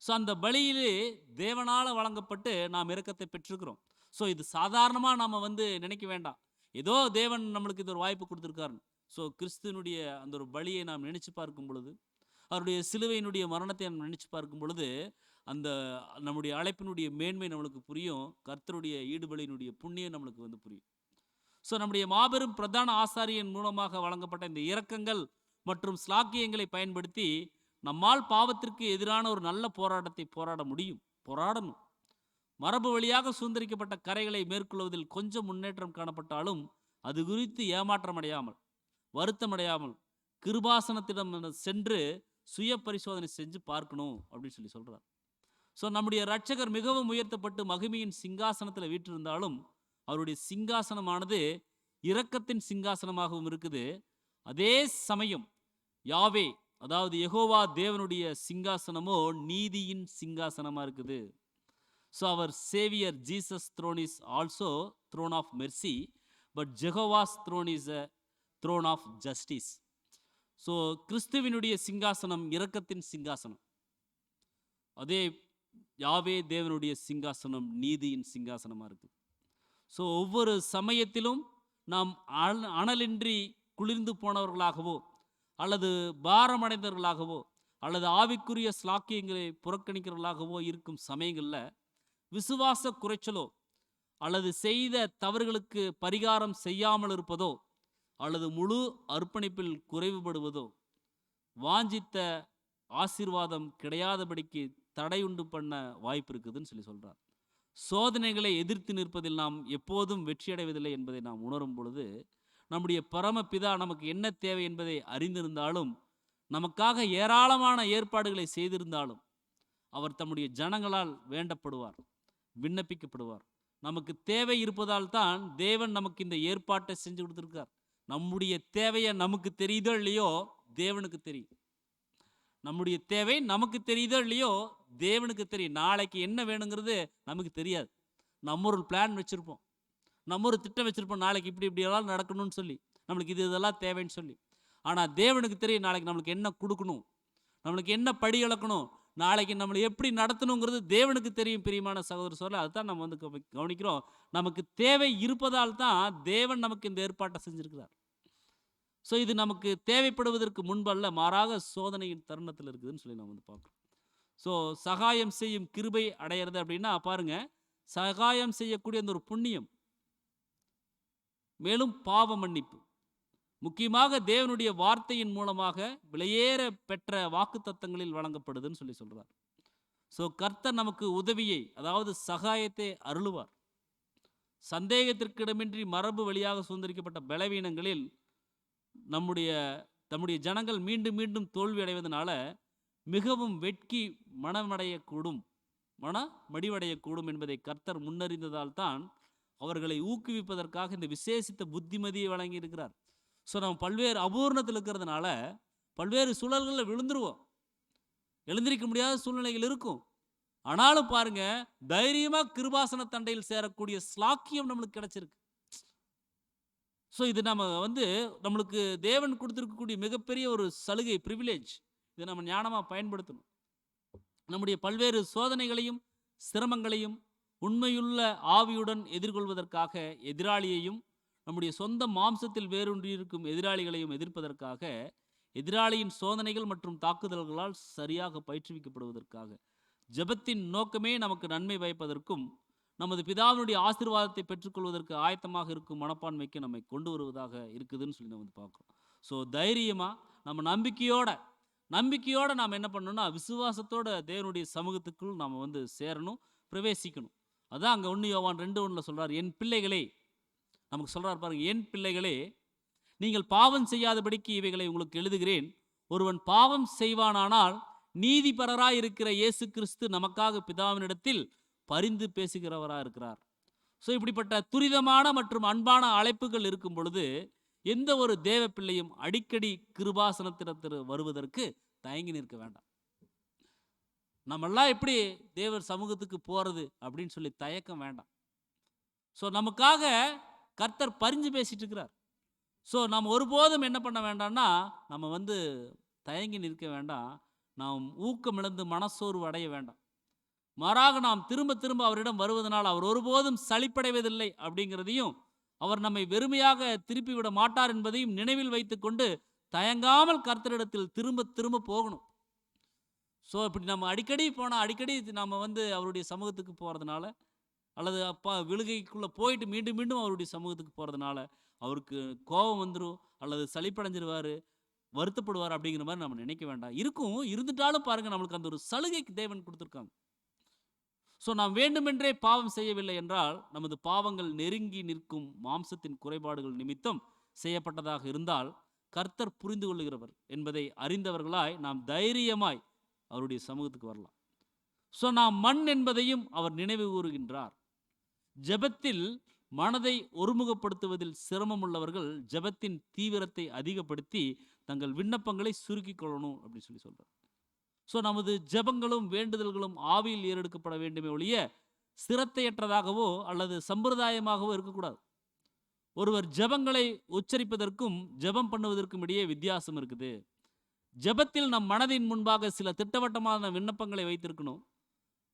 ஸோ அந்த பலியிலே தேவனால் வழங்கப்பட்டு நாம் இரக்கத்தை பெற்றிருக்கிறோம். ஸோ இது சாதாரணமாக நாம் நினைக்க வேண்டாம், ஏதோ தேவன் நம்மளுக்கு இது ஒரு வாய்ப்பு கொடுத்துருக்காருன்னு. ஸோ கிறிஸ்துவனுடைய அந்த ஒரு பலியை நாம் நினைச்சு பார்க்கும் பொழுது, அவருடைய சிலுவையினுடைய மரணத்தை நாம் நினைச்சு பார்க்கும் பொழுது அந்த நம்முடைய அழைப்பினுடைய மேன்மை நம்மளுக்கு புரியும், கர்த்தருடைய ஈடுபலியினுடைய புண்ணியம் நம்மளுக்கு புரியும். ஸோ நம்முடைய மாபெரும் பிரதான ஆசாரியன் மூலமாக வழங்கப்பட்ட இந்த இரக்கங்கள் மற்றும் ஸ்லாக்கியங்களை பயன்படுத்தி நம்மால் பாவத்திற்கு எதிரான ஒரு நல்ல போராட்டத்தை போராடணும். மரபு வழியாக சுதந்திரிக்கப்பட்ட கரைகளை மேற்கொள்வதில் கொஞ்சம் முன்னேற்றம் காணப்பட்டாலும் அது குறித்து ஏமாற்றம் அடையாமல், வருத்தம் அடையாமல் கிருபாசனத்திடம் சென்று சுய பரிசோதனை செஞ்சு பார்க்கணும் அப்படின்னு சொல்லி சொல்கிறார். ஸோ நம்முடைய இரட்சகர் மிகவும் உயர்த்தப்பட்டு மகிமையின் சிங்காசனத்தில் வீற்றிருந்தாலும் அவருடைய சிங்காசனமானது இரக்கத்தின் சிங்காசனமாகவும் இருக்குது. அதே சமயம் யாவே, அதாவது யெகோவா தேவனுடைய சிங்காசனமோ நீதியின் சிங்காசனமா இருக்குது. ஸோ அவர் saviour Jesus throne is also throne of mercy, but ஜெகோவாஸ் throne is a throne of justice. So கிறிஸ்துவினுடைய சிங்காசனம் இரக்கத்தின் சிங்காசனம். அதே யாவே தேவனுடைய சிங்காசனம் நீதியின் சிங்காசனமாக இருக்குது. ஸோ ஒவ்வொரு சமயத்திலும் நாம் அனலின்றி குளிர்ந்து போனவர்களாகவோ அல்லது பாரமடைந்தவர்களாகவோ அல்லது ஆவிக்குரிய ஸ்லாக்கியங்களை புறக்கணிக்கிறவர்களாகவோ இருக்கும் சமயங்களில் விசுவாச குறைச்சலோ அல்லது செய்த தவறுகளுக்கு பரிகாரம் செய்யாமல் இருப்பதோ அல்லது முழு அர்ப்பணிப்பில் குறைவுபடுவதோ வாஞ்சித்த ஆசீர்வாதம் கிடையாதபடிக்கு தடையுண்டு பண்ண வாய்ப்பு இருக்குதுன்னு சொல்கிறார். சோதனைகளை எதிர்த்து நிற்பதில் நாம் எப்போதும் வெற்றியடைவதில்லை என்பதை நாம் உணரும் பொழுது நம்முடைய பரமபிதா நமக்கு என்ன தேவை என்பதை அறிந்திருந்தாலும் நமக்காக ஏராளமான ஏற்பாடுகளை செய்திருந்தாலும் அவர் தம்முடைய ஜனங்களால் வேண்டப்படுவார், விண்ணப்பிக்கப்படுவார். நமக்கு தேவை இருப்பதால் தான் தேவன் நமக்கு இந்த ஏற்பாட்டை செஞ்சு கொடுத்துருக்கார். நம்முடைய தேவையை நமக்கு தெரியுதோ இல்லையோ தேவனுக்கு தெரியும். நம்முடைய தேவை நமக்கு தெரியுதோ இல்லையோ தேவனுக்கு தெரியும். நாளைக்கு என்ன வேணுங்கிறது நமக்கு தெரியாது. நம்ம ஒரு பிளான் வச்சுருப்போம், நம்ம ஒரு திட்டம் வச்சுருப்போம், நாளைக்கு இப்படி எல்லாம் நடக்கணும்னு சொல்லி, நம்மளுக்கு இதெல்லாம் தேவைன்னு சொல்லி. ஆனால் தேவனுக்கு தெரியும் நாளைக்கு நம்மளுக்கு என்ன கொடுக்கணும், நம்மளுக்கு என்ன படி இழக்கணும், நாளைக்கு நம்மளை எப்படி நடத்தணுங்கிறது தேவனுக்கு தெரியும். பிரியமான சகோதர சொல்ல அதுதான் நம்ம வந்து கவனிக்கிறோம். நமக்கு தேவை இருப்பதால் தான் தேவன் நமக்கு இந்த ஏற்பாட்டை செஞ்சுருக்கிறார். ஸோ இது நமக்கு தேவைப்படுவதற்கு முன்பல்ல, மாறாக சோதனையின் தருணத்தில் இருக்குதுன்னு சொல்லி நம்ம வந்து பார்க்குறோம். ஸோ சகாயம் செய்யும் கிருபை அடையிறது அப்படின்னா பாருங்க, சகாயம் செய்யக்கூடிய அந்த ஒரு புண்ணியம், மேலும் பாவ மன்னிப்பு, முக்கியமாக தேவனுடைய வார்த்தையின் மூலமாக விலையேற பெற்ற வாக்கு தத்தங்களில் வழங்கப்படுதுன்னு சொல்லி சொல்றார். ஸோ கர்த்தர் நமக்கு உதவியை, அதாவது சகாயத்தை அருளுவார். சந்தேகத்திற்கு இடமின்றி மரபு வழியாக சுதந்திரிக்கப்பட்ட பலவீனங்களில் தம்முடைய ஜனங்கள் மீண்டும் மீண்டும் தோல்வி அடைவதனால மிகவும் வெட்கி மடிவடையக்கூடும் என்பதை கர்த்தர் முன்னறிந்ததால் தான் அவர்களை ஊக்குவிப்பதற்காக இந்த விசேஷித்த புத்திமதியை வழங்கி இருக்கிறார். ஸோ நம்ம பல்வேறு அபூர்ணத்தில் இருக்கிறதுனால பல்வேறு சூழல்களில் விழுந்துருவோம், எழுந்திருக்க முடியாத சூழ்நிலைகள் இருக்கும். ஆனாலும் பாருங்க, தைரியமாக கிருபாசன தண்டையில் சேரக்கூடிய ஸ்லாக்கியம் நம்மளுக்கு கிடைச்சிருக்கு. ஸோ இது நம்ம வந்து நம்மளுக்கு தேவன் கொடுத்துருக்கக்கூடிய மிகப்பெரிய ஒரு சலுகை, ப்ரிவிலேஜ். இதை நம்ம ஞானமாக பயன்படுத்தணும். நம்முடைய பல்வேறு சோதனைகளையும் சிரமங்களையும் உண்மையுள்ள ஆவியுடன் எதிர்கொள்வதற்காக எதிராளியையும், நம்முடைய சொந்த மாம்சத்தில் வேரூன்றியிருக்கும் எதிராளிகளையும் எதிர்ப்பதற்காக, எதிராளியின் சோதனைகள் மற்றும் தாக்குதல்களால் சரியாக பயிற்றுவிக்கப்படுவதற்காக, ஜெபத்தின் நோக்கமே நமக்கு நன்மை பயப்பதற்கும் நமது பிதாவினுடைய ஆசீர்வாதத்தை பெற்றுக்கொள்வதற்கு ஆயத்தமாக இருக்கும் மனப்பான்மைக்கு நம்மை கொண்டு வருவதாக இருக்குதுன்னு சொல்லி நம்ம வந்து பார்க்குறோம். ஸோ தைரியமாக நம்ம நம்பிக்கையோட நாம் என்ன பண்ணணும்னா விசுவாசத்தோட தேவனுடைய சமூகத்துக்குள் நாம் வந்து சேரணும், பிரவேசிக்கணும். அதான் அங்கே 1 யோவான் 2:1 சொல்கிறார், என் பிள்ளைகளே, நமக்கு சொல்கிறார் பாருங்க, என் பிள்ளைகளே, நீங்கள் பாவம் செய்யாதபடிக்கு இவைகளை உங்களுக்கு எழுதுகிறேன். ஒருவன் பாவம் செய்வானானால் நீதிபரராய் இருக்கிற இயேசு கிறிஸ்து நமக்காக பிதாவினிடத்தில் பரிந்து பேசுகிறவராக இருக்கிறார். ஸோ இப்படிப்பட்ட துரிதமான மற்றும் அன்பான அழைப்புகள் இருக்கும் பொழுது எந்த ஒரு தேவ பிள்ளையும் அடிக்கடி கிருபாசனத்திடத்தில் வருவதற்கு தயங்கி நிற்க வேண்டாம். நம்மெல்லாம் எப்படி தேவர் சமூகத்துக்கு போகிறது அப்படின்னு சொல்லி தயக்கம் வேண்டாம். ஸோ நமக்காக கர்த்தர் பரிந்து பேசிட்டு இருக்கிறார். ஸோ நம்ம ஒருபோதும் என்ன பண்ண வேண்டாம்னா நம்ம வந்து தயங்கி நிற்க வேண்டாம், நாம் ஊக்கமிழந்து மனசோர்வு அடைய வேண்டாம். மாறாக நாம் திரும்ப திரும்ப அவரிடம் வருவதனால் அவர் ஒருபோதும் சலிப்படைவதில்லை அப்படிங்கிறதையும், அவர் நம்மை வெறுமையாக திருப்பி விட மாட்டார் என்பதையும் நினைவில் வைத்துக்கொண்டு தயங்காமல் கர்த்தரிடத்தில் திரும்ப திரும்ப போகணும். ஸோ இப்படி நம்ம அடிக்கடி நம்ம வந்து அவருடைய சமூகத்துக்கு போகிறதுனால, அல்லது விழுகைக்குள்ளே போயிட்டு மீண்டும் மீண்டும் அவருடைய சமூகத்துக்கு போகிறதுனால அவருக்கு கோபம் வந்துடும், அல்லது சலிப்படைஞ்சிருவார், வருத்தப்படுவார் அப்படிங்கிற மாதிரி நம்ம நினைக்க வேண்டாம். இருந்துட்டாலும் பாருங்கள், நம்மளுக்கு அந்த ஒரு சலுகைக்கு தேவன் கொடுத்துருக்காங்க. ஸோ நாம் வேண்டுமென்றே பாவம் செய்யவில்லை என்றால், நமது பாவங்கள் நெருங்கி நிற்கும் மாம்சத்தின் குறைபாடுகள் நிமித்தம் செய்யப்பட்டதாக இருந்தால் கர்த்தர் புரிந்து கொள்ளுகிறவர் என்பதை அறிந்தவர்களாய் நாம் தைரியமாய் அவருடைய சமூகத்துக்கு வரலாம். ஸோ நாம் மண் என்பதையும் அவர் நினைவு கூறுகின்றார். ஜெபத்தில் மனதை ஒருமுகப்படுத்துவதில் சிரமம் உள்ளவர்கள் ஜெபத்தின் தீவிரத்தை அதிகப்படுத்தி தங்கள் விண்ணப்பங்களை சுருக்கிக் கொள்ளணும் அப்படின்னு சொல்லி சொல்றார். ஸோ நமது ஜெபங்களும் வேண்டுதல்களும் ஆவியில் ஏறெடுக்கப்பட வேண்டுமே ஒழிய சிரத்தையற்றதாகவோ அல்லது சம்பிரதாயமாகவோ இருக்கக்கூடாது. ஒருவர் ஜெபங்களை உச்சரிப்பதற்கும் ஜெபம் பண்ணுவதற்கும் இடையே வித்தியாசம் இருக்குது. ஜெபத்தில் நம் மனதின் முன்பாக சில திட்டவட்டமான விண்ணப்பங்களை வைத்திருக்கணும்.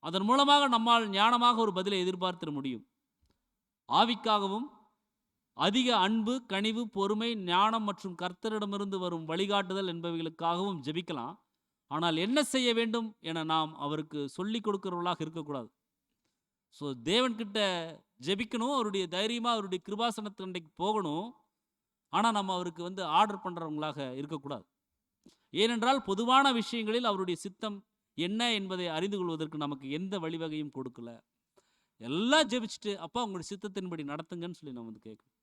அதன் மூலமாக நம்மால் ஞானமாக ஒரு பதிலை எதிர்பார்த்திட முடியும். ஆவிக்காகவும் அதிக அன்பு, கனிவு, பொறுமை, ஞானம் மற்றும் கர்த்தரிடமிருந்து வரும் வழிகாட்டுதல் என்பவைகளுக்காகவும் ஜெபிக்கலாம். ஆனால் என்ன செய்ய வேண்டும் என நாம் அவருக்கு சொல்லிக் கொடுக்கிறவர்களாக இருக்கக்கூடாது. ஸோ தேவன்கிட்ட ஜெபிக்கணும், அவருடைய தைரியமாக அவருடைய கிருபாசனத்தண்டைக்கு போகணும். ஆனால் நம்ம அவருக்கு ஆர்டர் பண்ணுறவங்களாக இருக்கக்கூடாது. ஏனென்றால் பொதுவான விஷயங்களில் அவருடைய சித்தம் என்ன என்பதை அறிந்து கொள்வதற்கு நமக்கு எந்த வழிவகையும் கொடுக்கல. எல்லாம் ஜெபிச்சுட்டு அப்பா உங்களுடைய சித்தத்தின்படி நடத்துங்கன்னு சொல்லி நம்ம கேட்கணும்.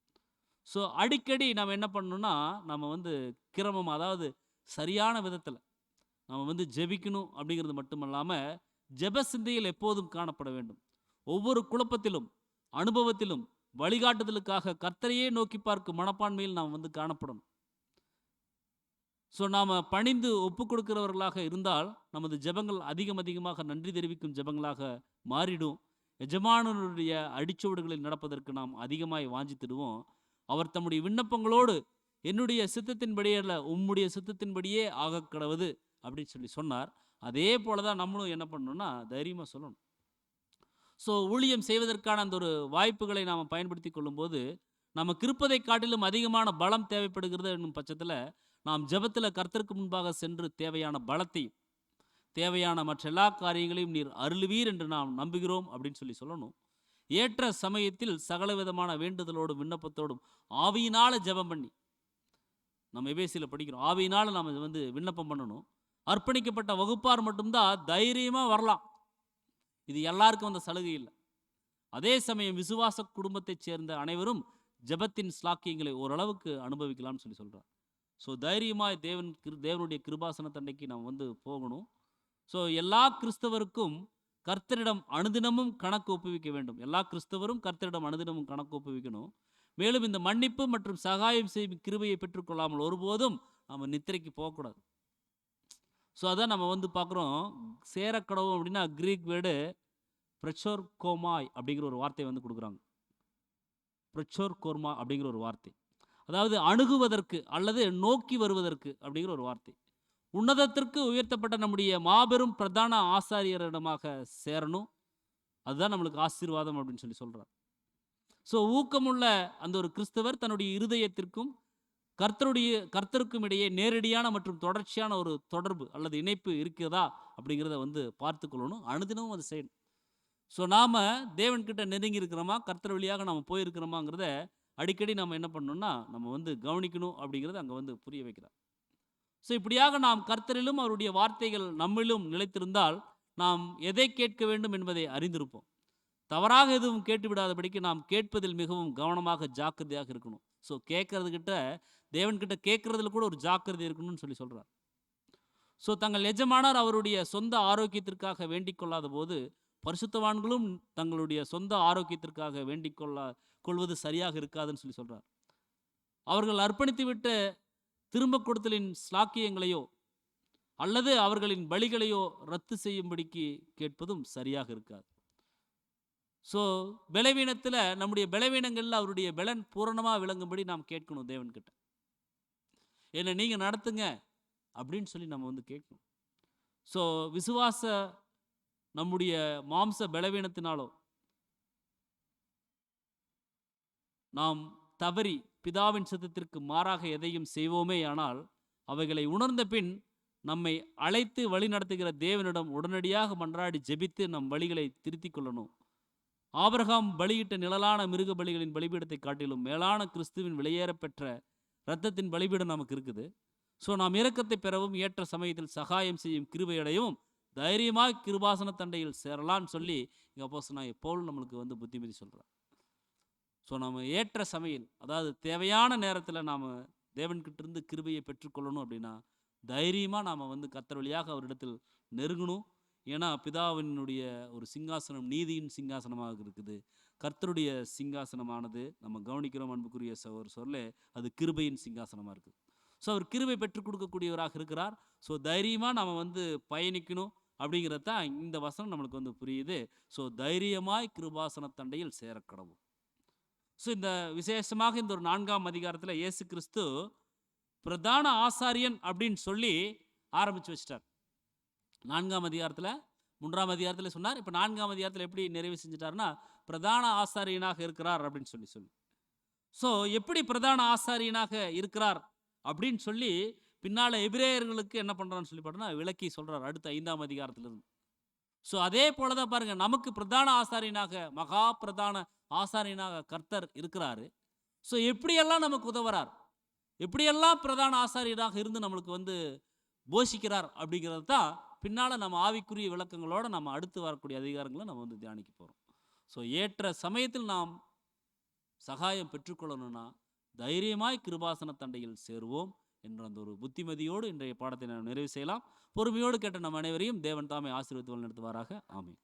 ஸோ அடிக்கடி நம்ம என்ன பண்ணணும்னா நம்ம கிரமம், அதாவது சரியான விதத்தில் நம்ம ஜெபிக்கணும் அப்படிங்கிறது மட்டுமல்லாமல் ஜெப சிந்தையில் எப்போதும் காணப்பட வேண்டும். ஒவ்வொரு குழப்பத்திலும் அனுபவத்திலும் வழிகாட்டுதலுக்காக கர்த்தரையே நோக்கி பார்க்கும் மனப்பான்மையில் நாம் காணப்படணும். ஸோ நாம் பணிந்து ஒப்பு கொடுக்கிறவர்களாக இருந்தால் நமது ஜெபங்கள் அதிகமாக நன்றி தெரிவிக்கும் ஜெபங்களாக மாறிடும். எஜமானனுடைய அடிச்சுவடுகளில் நடப்பதற்கு நாம் அதிகமாய் வாஞ்சித்திடுவோம். அவர் தம்முடைய விண்ணப்பங்களோடு என்னுடைய சித்தத்தின்படியே அல்ல உம்முடைய சித்தத்தின்படியே ஆக கடவுது அப்படின்னு சொல்லி சொன்னார். அதே போல தான் நம்மளும் என்ன பண்ணணும்னா தைரியமாக சொல்லணும். ஸோ ஊழியம் செய்வதற்கான அந்த ஒரு வாய்ப்புகளை நாம் பயன்படுத்தி கொள்ளும்போது நமக்கு இருப்பதை காட்டிலும் அதிகமான பலம் தேவைப்படுகிறது என்னும் பட்சத்தில் நாம் ஜெபத்தில் கர்த்தருக்கு முன்பாக சென்று தேவையான பலத்தையும் தேவையான மற்ற எல்லா காரியங்களையும் நீர் அருளுவீர் என்று நாம் நம்புகிறோம் அப்படின்னு சொல்லி சொல்லணும். ஏற்ற சமயத்தில் சகல விதமான வேண்டுதலோடும் விண்ணப்பத்தோடும் ஆவியினால் ஜெபம் பண்ணி, நம்ம எபேசியில் படிக்கிறோம், ஆவியினால் நாம் விண்ணப்பம் பண்ணணும். அர்ப்பணிக்கப்பட்ட வகுப்பார் மட்டும்தான் தைரியமாக வரலாம். இது எல்லாருக்கும் அந்த சலுகை இல்லை. அதே சமயம் விசுவாச குடும்பத்தைச் சேர்ந்த அனைவரும் ஜெபத்தின் ஸ்லாக்கியங்களை ஓரளவுக்கு அனுபவிக்கலாம்னு சொல்லி சொல்கிறார். ஸோ தைரியமாக தேவனுடைய கிருபாசன தண்டைக்கு நாம் போகணும். ஸோ எல்லா கிறிஸ்தவருக்கும் கர்த்தரிடம் அனுதினமும் கணக்கு ஒப்புவிக்க வேண்டும். எல்லா கிறிஸ்தவரும் கர்த்தரிடம் அனுதினமும் கணக்கு ஒப்புவிக்கணும். மேலும் இந்த மன்னிப்பு மற்றும் சகாயம் செய்யும் கிருபையை பெற்றுக்கொள்ளாமல் ஒருபோதும் நம்ம நித்திரைக்கு போகக்கூடாது. ஸோ அதான் நம்ம பார்க்குறோம், சேரக்கடவும் அப்படின்னா கிரீக் வேர்டு பிரச்சோர் கோமாய் அப்படிங்கிற ஒரு வார்த்தையை கொடுக்குறாங்க. பிரச்சோர் கோர்மா அப்படிங்கிற ஒரு வார்த்தை, அதாவது அணுகுவதற்கு அல்லது நோக்கி வருவதற்கு அப்படிங்கிற ஒரு வார்த்தை. உன்னதத்திற்கு உயர்த்தப்பட்ட நம்முடைய மாபெரும் பிரதான ஆசாரியரிடமாக சேரணும். அதுதான் நம்மளுக்கு ஆசீர்வாதம் அப்படின்னு சொல்லி சொல்கிறார். ஸோ ஊக்கமுள்ள அந்த ஒரு கிறிஸ்தவர் தன்னுடைய இருதயத்திற்கும் கர்த்தருக்கும் இடையே நேரடியான மற்றும் தொடர்ச்சியான ஒரு தொடர்பு அல்லது இணைப்பு இருக்கிறதா அப்படிங்கிறத பார்த்து கொள்ளணும். அனுதினமும் அது செய்யணும். ஸோ நாம் தேவன்கிட்ட நெருங்கி இருக்கிறோமா, கர்த்தர் வழியாக நாம் போயிருக்கிறோமாங்கிறத அடிக்கடி நம்ம என்ன பண்ணணும்னா நம்ம கவனிக்கணும் அப்படிங்கிறத அங்கே புரிய வைக்கிறார். ஸோ இப்படியாக நாம் கர்த்தரிலும் அவருடைய வார்த்தைகள் நம்மிலும் நிலைத்திருந்தால் நாம் எதை கேட்க வேண்டும் என்பதை அறிந்திருப்போம். தவறாக எதுவும் கேட்டு விடாதபடிக்கு நாம் கேட்பதில் மிகவும் கவனமாக ஜாக்கிரதையாக இருக்கணும். ஸோ கேட்கறதுக்கிட்ட தேவன்கிட்ட கேட்கறதுல கூட ஒரு ஜாக்கிரதை இருக்கணும்னு சொல்லி சொல்கிறார். ஸோ தங்கள் எஜமானர் அவருடைய சொந்த ஆரோக்கியத்திற்காக வேண்டிக் கொள்ளாத போது பரிசுத்தவான்களும் தங்களுடைய சொந்த ஆரோக்கியத்திற்காக வேண்டிக் கொள்வது சரியாக இருக்காதுன்னு சொல்லி சொல்கிறார். அவர்கள் அர்ப்பணித்து விட்டு திரும்ப கொடுத்தலின் ஸ்லாக்கியங்களையோ அல்லது அவர்களின் பலிகளையோ ரத்து செய்யும்படிக்கு கேட்பதும் சரியாக இருக்காது. ஸோ பலவீனத்தில் நம்முடைய பலவீனங்களில் அவருடைய பலன் பூரணமாக விளங்கும்படி நாம் கேட்கணும் தேவன்கிட்ட. என்னை நீங்கள் நடத்துங்க அப்படின்னு சொல்லி நம்ம கேட்கணும். ஸோ விசுவாச நம்முடைய மாம்ச பலவீனத்தினாலோ நாம் தவறி பிதாவின் சித்தத்திற்கு மாறாக எதையும் செய்வோமே ஆனால் அவைகளை உணர்ந்த பின் நம்மை அழைத்து வழி நடத்துகிற தேவனிடம் உடனடியாக மன்றாடி ஜெபித்து நம் வழிகளை திருத்திக் கொள்ளணும். ஆபிரகாம் பலியிட்ட நிழலான மிருக பலிகளின் பலிபீடத்தை காட்டிலும் மேலான கிறிஸ்துவின் விலையேற பெற்ற இரத்தத்தின் பலிபீடம் நமக்கு இருக்குது. ஸோ நாம் இரக்கத்தை பெறவும் ஏற்ற சமயத்தில் சகாயம் செய்யும் கிருபையடையவும் தைரியமாக கிருபாசன தண்டையில் சேரலான்னு சொல்லி இங்கே அப்போஸ்தலனாகிய பவுல் நம்மளுக்கு புத்திமதி சொல்கிறார். ஸோ நம்ம ஏற்ற சமையல், அதாவது தேவையான நேரத்தில் நாம் தேவன்கிட்டிருந்து கிருபையை பெற்றுக்கொள்ளணும் அப்படின்னா தைரியமாக நாம் கர்த்தர் வழியாக அவரிடத்தில் நெருங்கணும். ஏன்னா பிதாவினுடைய ஒரு சிங்காசனம் நீதியின் சிங்காசனமாக இருக்குது. கர்த்தருடைய சிங்காசனமானது நம்ம கவனிக்கிறோம் அன்புக்குரிய சொல்ல, அது கிருபையின் சிங்காசனமாக இருக்குது. ஸோ அவர் கிருபை பெற்றுக் கொடுக்கக்கூடியவராக இருக்கிறார். ஸோ தைரியமாக நம்ம வந்து பயணிக்கணும் அப்படிங்கிறது தான் இந்த வசனம் நம்மளுக்கு வந்து புரியுது. ஸோ தைரியமாய் கிருபாசன தண்டையில் சேரக்கடவும். ஸோ இந்த விசேஷமாக இந்த ஒரு 4ஆம் அதிகாரத்தில் இயேசு கிறிஸ்து பிரதான ஆசாரியன் அப்படின்னு சொல்லி ஆரம்பித்து வச்சிட்டார். 4ஆம் அதிகாரத்தில் 3ஆம் அதிகாரத்தில் சொன்னார். இப்போ 4ஆம் அதிகாரத்தில் எப்படி நிறைவு செஞ்சிட்டாருன்னா, பிரதான ஆசாரியனாக இருக்கிறார் அப்படின்னு சொல்லி ஸோ எப்படி பிரதான ஆசாரியனாக இருக்கிறார் அப்படின்னு சொல்லி பின்னால் எபிரேயர்களுக்கு என்ன பண்ணுறான்னு சொல்லி பார்த்தோன்னா விளக்கி சொல்கிறார் அடுத்த 5ஆம் அதிகாரத்திலிருந்து. ஸோ அதே போல தான் பாருங்கள், நமக்கு பிரதான ஆசாரியனாக, மகா பிரதான ஆசாரியனாக கர்த்தர் இருக்கிறாரு. ஸோ எப்படியெல்லாம் நமக்கு உதவுறார், எப்படியெல்லாம் பிரதான ஆசாரியனாக இருந்து நம்மளுக்கு வந்து போஷிக்கிறார் அப்படிங்கிறது தான் பின்னால் நம்ம ஆவிக்குரிய விளக்கங்களோடு நம்ம அடுத்து வரக்கூடிய அதிகாரங்களை நம்ம வந்து தியானிக்க போகிறோம். ஸோ ஏற்ற சமயத்தில் நாம் சகாயம் பெற்றுக்கொள்ளணும்னா தைரியமாய் கிருபாசன தண்டையில் சேருவோம் என்ற அந்த ஒரு புத்திமதியோடு இன்றைய பாடத்தை நாம் நிறைவு செய்யலாம். பொறுமையோடு கேட்ட நம் அனைவரையும் தேவன் தாமே ஆசீர்வதித்து வழிநடத்துவாராக. ஆமென்.